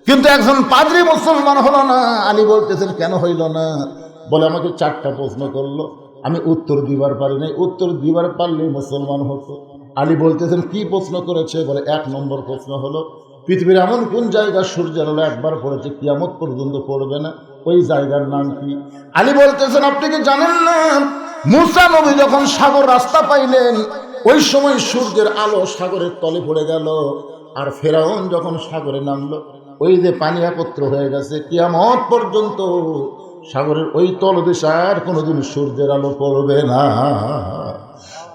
কিন্তু একজন পাদ্রী মুসলমান হলো না। আলী বলতেছেন, কেন হইল না? বলে, আমাকে 4টা প্রশ্ন করলো, আমি উত্তর দিবার পারি নাই, উত্তর দিবার পারলেই মুসলমান হতো। আলী বলতেছেন, কি প্রশ্ন করেছে? বলে, 1 নম্বর প্রশ্ন হলো পৃথিবীর এমন কোন জায়গা সূর্যের আলো একবার পড়েছে কিয়ামত পর্যন্ত পড়বে না, ওই জায়গার নাম কি? আলী বলতেছেন, আপনি কি জানেন না, মুসা নবী যখন সাগর রাস্তা পাইলেন, ওই সময় সূর্যের আলো সাগরের তলে পড়ে গেল, আর ফেরাউন যখন সাগরে নামলো, ওই যে পানি একত্র হয়ে গেছে, কিয়ামত পর্যন্ত সাগরের ওই তলদেশে আর কোনোদিন সূর্যের আলো পড়বে না।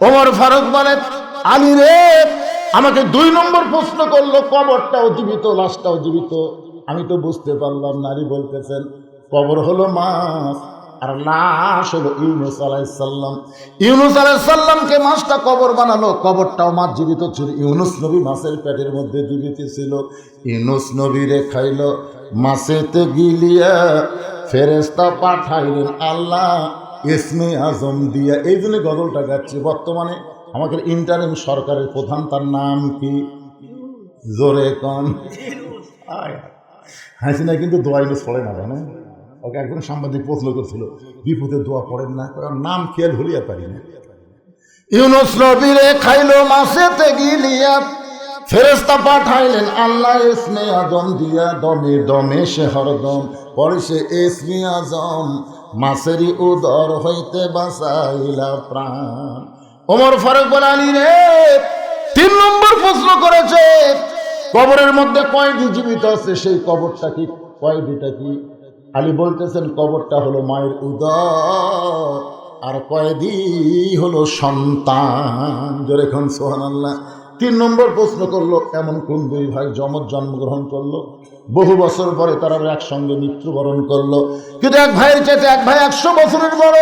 ওমর ফারুক বলে, আলী রে, আমাকে 2 নম্বর প্রশ্ন করলো, কবরটাও জীবিত লাশটাও জীবিত, আমি তো বুঝতে পারলাম না। আলী বলতেছেন, কবর হলো মাছ আর লাশ হলো ইউনুস আলাইহিস সালাম। ইউনুস আলাইহিস সালামকে মাছটা কবর বানালো, কবরটাও মাছ জীবিত ছিল। ইউনুস নবী মাছের পেটের মধ্যে জীবিত ছিল। ইউনুস নবীরে খাইল মাছেতে গিলিয়া, ফেরেশতা পাঠাইলেন আল্লাহ ইসমে আজম দিয়া। এই জন্য গজলটা গাচ্ছি। বর্তমানে আমাদের ইন্টারিম সরকারের প্রধান, তার নাম কি? জোরে কন। হাসিনা কিন্তু দোয়া ইউনুস পড়ে না, জানেন? ওকে একজন সাংবাদিক প্রশ্ন করছিল, বিপদে দোয়া পড়েন না? নাম খেয়াল হলিয়া পারি না। ইউনুস নবীরে খাইলো মাছেতে গিলিয়া, ফেরেশতা পাঠাইলেন আল্লাহ ইসমে আজম দিয়া। দমে দমে সে হরদম পরে সে ইসমে আজম, মাছেরই উদর হইতে বাঁচাইলা প্রাণ। ওমর ফারুক বলে, আলী রে, 3 নম্বর প্রশ্ন করেছে, কবরের মধ্যে কয়েদি জীবিত আছে, সেই কবরটা কি? কয়েদিটা কি? আলী বলতেছেন, কবরটা হলো মায়ের উদর, আর কয়েদি হলো সন্তান। জোরে খান সুবহানাল্লাহ। 3 নম্বর প্রশ্ন করলো, এমন কোন 2 ভাই যমজ জন্মগ্রহণ করলো, বহু বছর পরে তারা একসঙ্গে মৃত্যুবরণ করলো, কিন্তু এক ভাইয়ের চাইতে এক ভাই 100 বছরের বড়।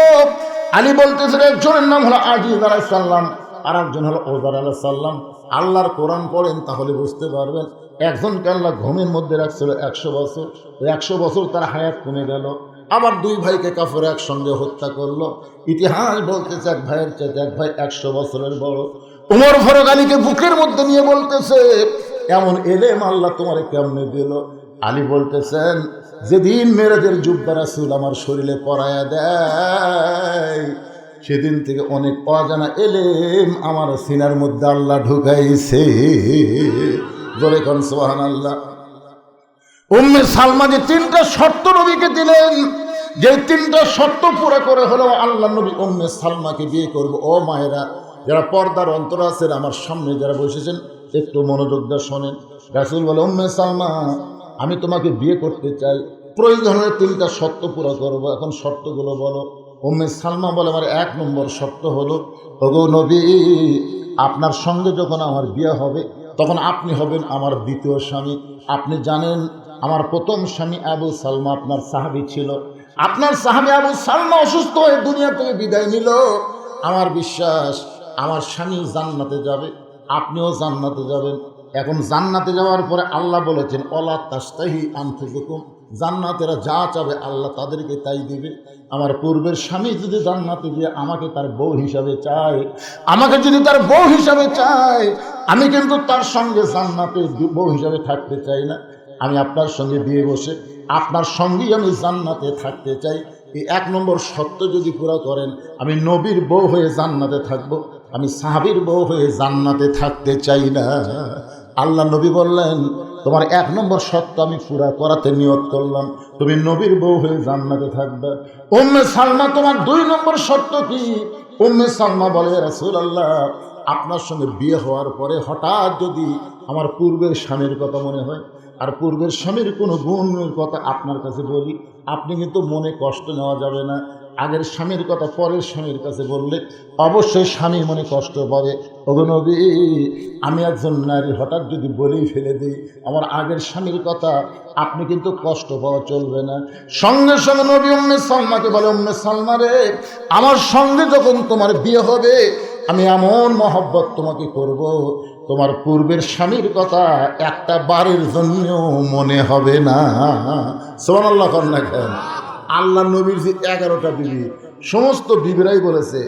আলী বলতেছেন, একজনের নাম হলো আজিজ আলাইহিস সালাম, আর একজন হলো ওজার আলাইহিস সালাম। আল্লাহর কোরআন পড়েন তাহলে বুঝতে পারবেন। একজনকে আল্লাহ ঘুমের মধ্যে রাখছিল 100 বছর, ওই 100 বছর তার হায়াত কমে গেল। আবার 2 ভাইকে কাফের একসঙ্গে হত্যা করলো। ইতিহাস বলতেছে, এক ভাইয়ের চাইতে এক ভাই 100 বছরের বড়। ওমর ফারুক আলীকে বুকের মধ্যে নিয়ে বলতেছে, এমন এলেম আল্লাহ তোমার কেমনে দিল? আলী বলতেছেন, যেদিন মেরাজের জুব্বা রাসূল আমার শরীরে পরায়া দেয়, সেদিন থেকে অনেক অজানা এলেম আমার সিনার মধ্যে আল্লাহ ঢুকাইছে। জোরে কোন সুবহানাল্লাহ। উম্মে সালমা যে 3টা শর্ত নবীকে দিলেন, যে 3টা শর্ত পুরো করে হলো আল্লাহ নবী উম্মে সালমাকে বিয়ে করব। ও মায়েরা, যারা পর্দার অন্তর আছেন, আমার সামনে যারা বসেছেন, একটু মনোযোগ দিয়ে শোনেন। রাসূল বলে, উম্মে সালমা, আমি তোমাকে বিয়ে করতে চাই, প্রয়োজন হলে 3টা শর্ত পুরো করবো, এখন শর্তগুলো বলো। উম্মে সালমা বলে, আমার 1 নম্বর শর্ত হলো, ওগো নবী, আপনার সঙ্গে যখন আমার বিয়ে হবে, তখন আপনি হবেন আমার 2য় স্বামী। আপনি জানেন, আমার প্রথম স্বামী আবু সালমা আপনার সাহাবী ছিল। আপনার সাহাবী আবু সালমা অসুস্থ হয়ে দুনিয়া থেকে বিদায় নিল। আমার বিশ্বাস, আমার স্বামী জান্নাতে যাবে, আপনিও জান্নাতে যাবেন। এখন জান্নাতে যাওয়ার পরে আল্লাহ বলেছেন, অলা তাস্তাহি আনফুসুকুম, জান্নাতেরা যা চাবে আল্লাহ তাদেরকে তাই দিবে। আমার পূর্বের স্বামী যদি জান্নাতে গিয়ে আমাকে তার বউ হিসাবে চায়, আমাকে যদি তার বউ হিসাবে চায়, আমি কিন্তু তার সঙ্গে জান্নাতে বউ হিসাবে থাকতে চাই না। আমি আপনার সঙ্গে বিয়ে বসে আপনার সঙ্গেই আমি জান্নাতে থাকতে চাই। এই 1 নম্বর শর্ত যদি পুরো করেন, আমি নবীর বউ হয়ে জান্নাতে থাকবো, আমি সাহাবীর বউ হয়ে জান্নাতে থাকতে চাই না। আল্লাহ নবী বললেন, তোমার 1 নম্বর শর্ত আমি পুরা করাতে নিয়ত করলাম, তুমি নবীর বউ হয়ে জান্নাতে থাকবে। উম্মে সালমা, তোমার 2 নম্বর শর্ত কি? উম্মে সালমা বলে, রাসূলুল্লাহ, আপনার সঙ্গে বিয়ে হওয়ার পরে হঠাৎ যদি আমার পূর্বের স্বামীর কথা মনে হয় আর পূর্বের স্বামীর কোনো গুণের কথা আপনার কাছে বলি, আপনি কিন্তু মনে কষ্ট নেওয়া যাবে না। আগের স্বামীর কথা পরের স্বামীর কাছে বললে অবশ্যই স্বামী মনে কষ্ট পাবে। ওগো নবী, আমি একজন নারী হঠাৎ যদি বলেই ফেলে দিই আমার আগের স্বামীর কথা, আপনি কিন্তু কষ্ট পাওয়া চলবে না। সঙ্গে সঙ্গে নবী উম্মে সালমাকে বলে, উম্মে সালমা রে, আমার সঙ্গে যখন তোমার বিয়ে হবে আমি এমন মহব্বত তোমাকে করব, তোমার পূর্বের স্বামীর কথা একটা বারের জন্যও মনে হবে না। সুবহানাল্লাহ কন্যা খান। আল্লাহ নবীর যে 11টা বিবি, সমস্ত বিবিরাই বলেছে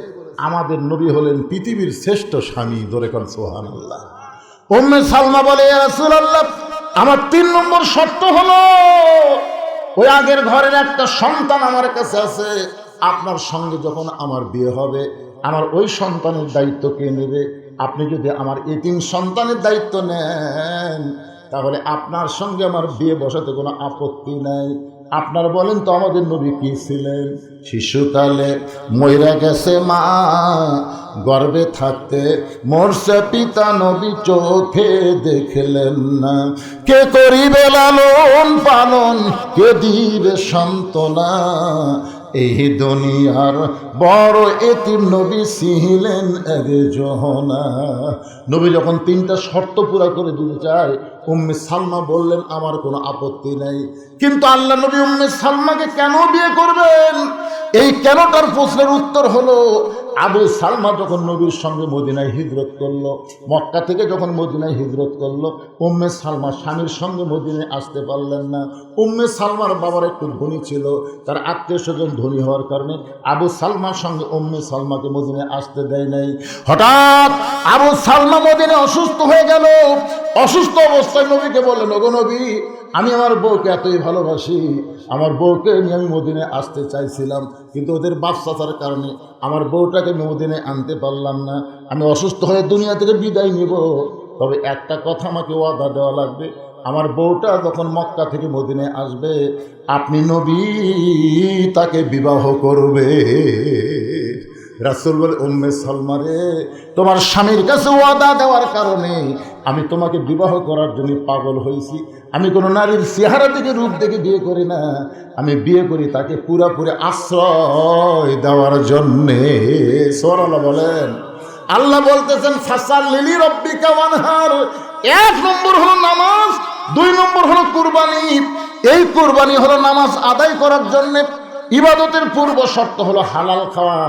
আমাদের নবী হলেন পৃথিবীর শ্রেষ্ঠ স্বামী। ধরে কোন সুবহানাল্লাহ। উম্মে সালমা বলে, ইয়া রাসূলুল্লাহ, আমার 3 নম্বর শর্ত হলো ওই আগের ঘরের একটা সন্তান আমার কাছে আছে, আপনার সঙ্গে যখন আমার বিয়ে হবে আমার ওই সন্তানের দায়িত্ব কে নেবে? আপনি যদি আমার এতিম সন্তানের দায়িত্ব নেন তাহলে আপনার সঙ্গে আমার বিয়ে বসাতে কোনো আপত্তি নাই। আপনার বলেন তো আমাদের নবী কি ছিলেন? শিশুকালে মইরা গেছে মা, গর্ভে থাকতে মরছে পিতা, নবী চোখে দেখলেন না। কে করিবে লালন পালন, কে দিবে সান্ত্বনা? এই দুনিয়ার বড় এতিম নবী ছিলেন আগে জহনা। নবী যখন 3টা শর্ত পুরা করে দিতে চায়, উম্মে সালমা বললেন আমার কোনো আপত্তি নাই। কিন্তু আল্লাহ নবী উম্মে সালমাকে কেন বিয়ে করবেন? এই কেনটার প্রশ্নের উত্তর হলো, আবু সালমা যখন নবীর সঙ্গে মদিনায় হিজরত করলো, মক্কা থেকে যখন মদিনায় হিজরত করলো, উম্মে সালমা স্বামীর সঙ্গে মদিনায় আসতে পারলেন না। উম্মে সালমার বাবার একটু ধনী ছিল, তার আত্মীয় স্বজন ধনী হওয়ার কারণে আবু সালমার সঙ্গে উম্মে সালমাকে মদিনায় আসতে দেয় নাই। হঠাৎ আবু সালমা মদিনায় অসুস্থ হয়ে গেল। অসুস্থ অবস্থায় নবীকে বললেন, ওগো নবী, আমি আমার বউকে এতই ভালোবাসি, আমার বউকে নিয়ে আমি মদিনায় আসতে চাইছিলাম, কিন্তু ওদের বাচ্চাটার কারণে আমার বউটাকে মদিনায় আনতে পারলাম না। আমি অসুস্থ হয়ে দুনিয়া থেকে বিদায় নিব, তবে একটা কথা আমাকে ওয়াদা দেওয়া লাগবে, আমার বউটা যখন মক্কা থেকে মদিনায় আসবে আপনি নবী তাকে বিবাহ করবে। রাসূল বলে, উম্মে সালমা রে, তোমার স্বামীর কাছে ওয়াদা দেওয়ার কারণে আমি তোমাকে বিবাহ করার জন্য পাগল হয়েছি। আমি কোনো নারীর চেহারা থেকে রূপ দেখে বিয়ে করি না, আমি বিয়ে করি তাকে পুরাপুরি আশ্রয় দেওয়ার জন্যে। সুবহানাল্লাহ বলেন। আল্লাহ বলতেছেন, ফাসাল্লি রাব্বিকা ওয়ানহার। 1 নম্বর হলো নামাজ, 2 নম্বর হলো কুরবানি। এই কুরবানি হলো নামাজ আদায় করার জন্য। ইবাদতের পূর্ব শর্ত হলো হালাল খাওয়া।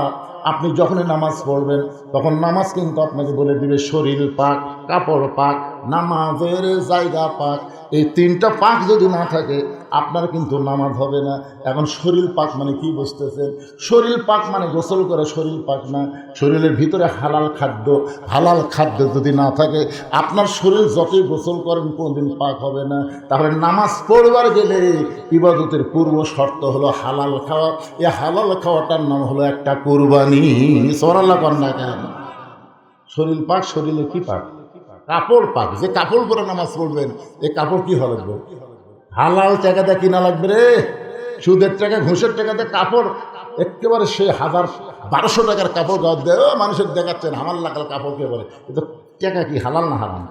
আপনি যখনই নামাজ পড়বেন তখন নামাজ কিন্তু আপনাকে বলে দিবে শরীর পাক, কাপড় পাক, নামাজের জায়গা পাক। এই 3টা পাক যদি না থাকে আপনার কিন্তু নামাজ হবে না। এখন শরীর পাক মানে কি বুঝতেছেন? শরীর পাক মানে গোসল করে শরীর পাক না, শরীরের ভিতরে হালাল খাদ্য। হালাল খাদ্য যদি না থাকে আপনার শরীর যতই গোসল করেন কোনোদিন পাক হবে না। তাহলে নামাজ পড়বার গেলে ইবাদতের পূর্ব শর্ত হলো হালাল খাওয়া। এই হালাল খাওয়াটার নাম হলো একটা কুরবানি। সুবহানাল্লাহ কন্যা কেন? শরীর পাক, শরীরে কি পাক? কাপড় পাক। যে কাপড় পরে নামাজ পড়বেন এই কাপড় কি হলো? হালাল টাকাতে কিনা লাগবে রে। সুদের টাকা, ঘুষের টাকাতে কাপড় একেবারে সে 1000-1200 টাকার কাপড় গাছ দেয় মানুষের দেখাচ্ছেন হামাল লাগাল কাপড় কে বলে? কিন্তু টাকা কি হালাল না হারাম?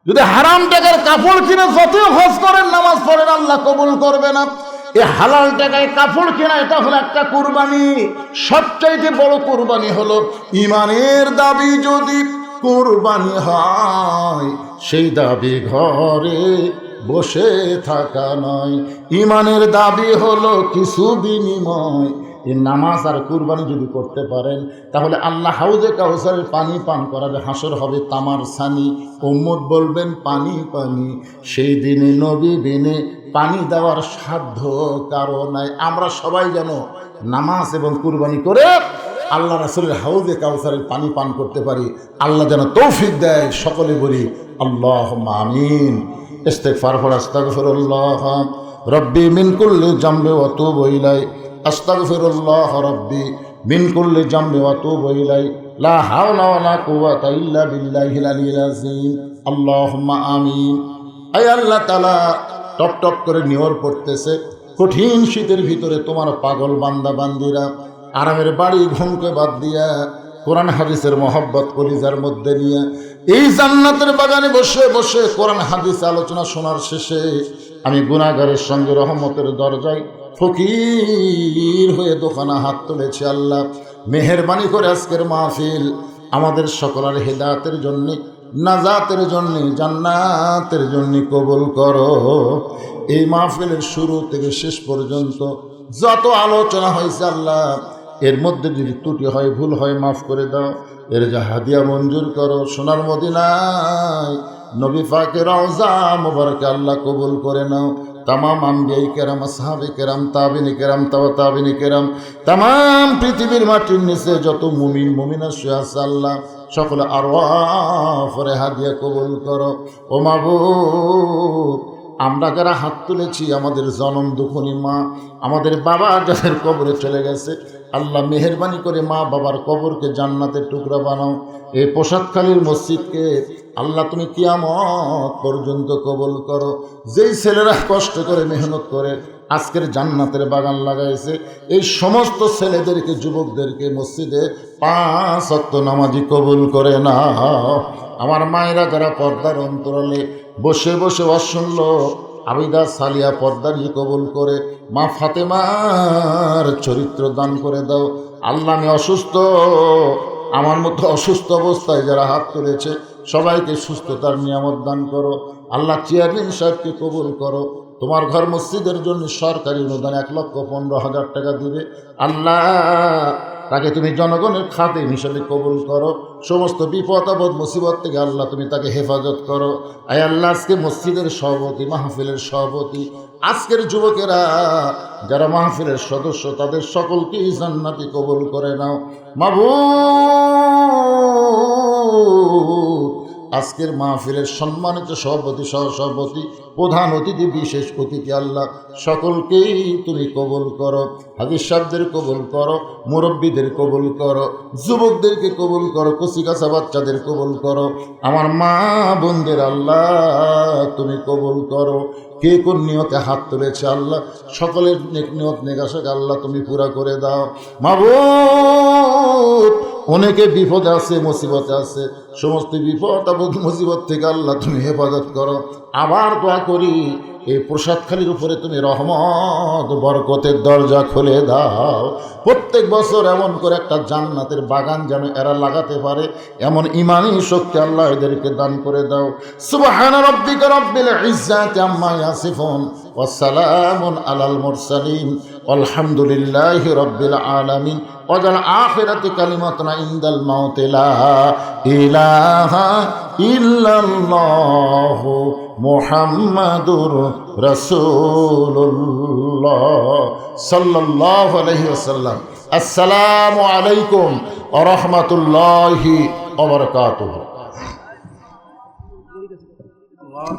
যদি হারাম টাকার কাপড় কিনে যতই খরচ করেন নামাজ পড়েন আল্লাহ কবুল করবে না। এই হালাল টাকায় কাপড় কেনা এটা হলো একটা কুরবানি। সবচাইতে বড় কুরবানি হলো ইমানের দাবি যদি কুরবানি হয়, সেই দাবি ঘরে বসে থাকা নয়। ইমানের দাবি হলো কিছু বিনিময়। এই নামাজ আর কুরবানি যদি করতে পারেন তাহলে আল্লাহ হাউজে কাউসারের পানি পান করাবে, হাসর হবে তামার ছানি। উম্মত বলবেন পানি পানি, সেই দিনে নবী বিনে পানি দেওয়ার সাধ্য কারো নাই। আমরা সবাই যেন নামাজ এবং কুরবানি করে আল্লাহ রাসূলের হাউজে কাউসারের পানি পান করতে পারি। আল্লাহ যেন তৌফিক দেয়। সকলে বলি আল্লাহুম্মা আমিন। ইস্তিগফার পড়ো, আস্তাগফিরুল্লাহ রব্বি মিন কুল্লি জামবি ওয়া তুবু ইলাই। আস্তাগফিরুল্লাহ রব্বি মিন কুল্লি জামবি ওয়া তুবু ইলাই। লা হাওলা ওয়ালা কুওয়াতা ইল্লা বিল্লাহিল আলিয়্যিল আযীম। আল্লাহুম্মা আমিন। আয় আল্লাহ তাআলা, টপ টপ করে নিয়র পড়তেছে। কঠিন শীতের ভিতরে তোমার পাগল বান্দা বান্দিরা আরামের বাড়ি ঘুমকে বাদ দিয়া কোরআন হাদিসের মহব্বত কলিজার মধ্যে নিয়ে এই জান্নাতের বাগানে বসে বসে কোরআন হাদিস আলোচনা শোনার শেষে আমি গুনাহগারের সঙ্গে রহমতের দরজায় ফকির হয়ে দোকানা হাত তুলেছি। আল্লাহ মেহেরবানি করে আজকের মাহফিল আমাদের সকলের হেদায়েতের জন্য, নাজাতের জন্য, জান্নাতের জন্য কবুল করো। এই মাহফিলের শুরু থেকে শেষ পর্যন্ত যত আলোচনা হয়েছে আল্লাহ, এর মধ্যে যদি ত্রুটি হয়, ভুল হয়, মাফ করে দাও। এর যা হাদিয়া মঞ্জুর করো। সোনার মদিনায় নবী পাকের রওজা মুবারকে আল্লাহ কবুল করে নাও। তামাম আম্বিয়াই কেরাম, আসহাবে কেরাম, তাবিনী কেরাম, তাবিনী কেরাম, তামাম পৃথিবীর মাটির নিচে যত মুমিন মুমিনা শুয়ে আছে আল্লাহ, সকলে আরওয়াফে হাদিয়া কবুল করো। ও মাবুদ, আমরা যারা হাত তুলেছি, আমাদের জনম দুঃখনী মা, আমাদের বাবা যাদের কবরে চলে গেছে আল্লাহ মেহেরবানি করে মা বাবার কবরকে জান্নাতের টুকরা বানাও। এই প্রসাদখালীর মসজিদকে আল্লাহ তুমি কিয়ামত পর্যন্ত কবুল করো। যেই ছেলেরা কষ্ট করে মেহনত করে আজকের জান্নাতের বাগান লাগাইছে, এই সমস্ত ছেলেদেরকে, যুবকদেরকে মসজিদে 5 ওয়াক্ত নামাজি কবুল করে নাও। আমার মায়েরা যারা পর্দার অন্তরালে বসে বসে অশুনল, আবিদা সালিয়া পর্দারি কবুল করে। মা ফাতেমার চরিত্র দান করে দাও। আল্লাহ আমি অসুস্থ, আমার মতো অসুস্থ অবস্থায় যারা হাত তুলেছে সবাইকে সুস্থতার নিয়ামত দান করো। আল্লাহ চেয়ারম্যান সাহেবকে কবুল করো। তোমার ঘর মসজিদের জন্য সরকারি অনুদান 1,15,000 টাকা দিবে আল্লাহ, তাকে তুমি জনগণের খাদেম হিসেবে কবুল করো। সমস্ত বিপদ আপদ মুসিবত থেকে আল্লাহ তুমি তাকে হেফাজত করো। আয় আল্লাহ, আজকে মসজিদের সভাপতি, মাহফিলের সভাপতি, আজকের যুবকেরা যারা মাহফিলের সদস্য, তাদের সকলকে জান্নাতি কবুল করে নাও। মাবুদ, আজকের মাহফিলের সম্মানিত সভাপতি, সহসভাপতি, প্রধান অতিথি, বিশেষ অতিথি আল্লাহ সকলকেই তুমি কবুল করো। হাজির সাহেবদের কবুল করো, মুরব্বীদের কবুল করো, যুবকদেরকে কবুল করো, কচিকাচা বাচ্চাদের কবুল করো। আমার মা বোনদের আল্লাহ তুমি কবুল করো। কে কোন নিয়তে হাত তুলেছে আল্লাহ সকলের নিয়ত নেগাশাকে আল্লাহ তুমি পুরা করে দাও। মাবুদ, অনেকে বিপদে আছে, মুসিবতে আছে, সমস্ত বিপদ আপদ মুসিবত থেকে আল্লাহ তুমি হেফাজত করো। আবার দোয়া করি এই প্রসাদখালির উপরে তুমি রহমত বরকতের দরজা খুলে দাও। প্রত্যেক বছর এমন করে একটা জান্নাতের বাগান যেন এরা লাগাতে পারে, এমন ইমানি শক্তি আল্লাহ এদেরকে দান করে দাও। সুবহান রাব্বিকা রাব্বিল ইজ্জাতি আম্মা ইয়াসিফুন ওয়া সালামুন আলাল মুরসালিন আলহামদুলিল্লাহি রাব্বিল আলামিন। ওয়াজাল আখিরাতি কালিমাতুনা ইনদাল মাউতি লা ইলাহা ইল্লাল্লাহু মুহাম্মাদুর রাসূলুল্লাহ সাল্লাল্লাহু আলাইহি ওয়াসাল্লাম। আসসালামু আলাইকুম ওয়া রাহমাতুল্লাহি ওয়া বারাকাতুহু। আল্লাহ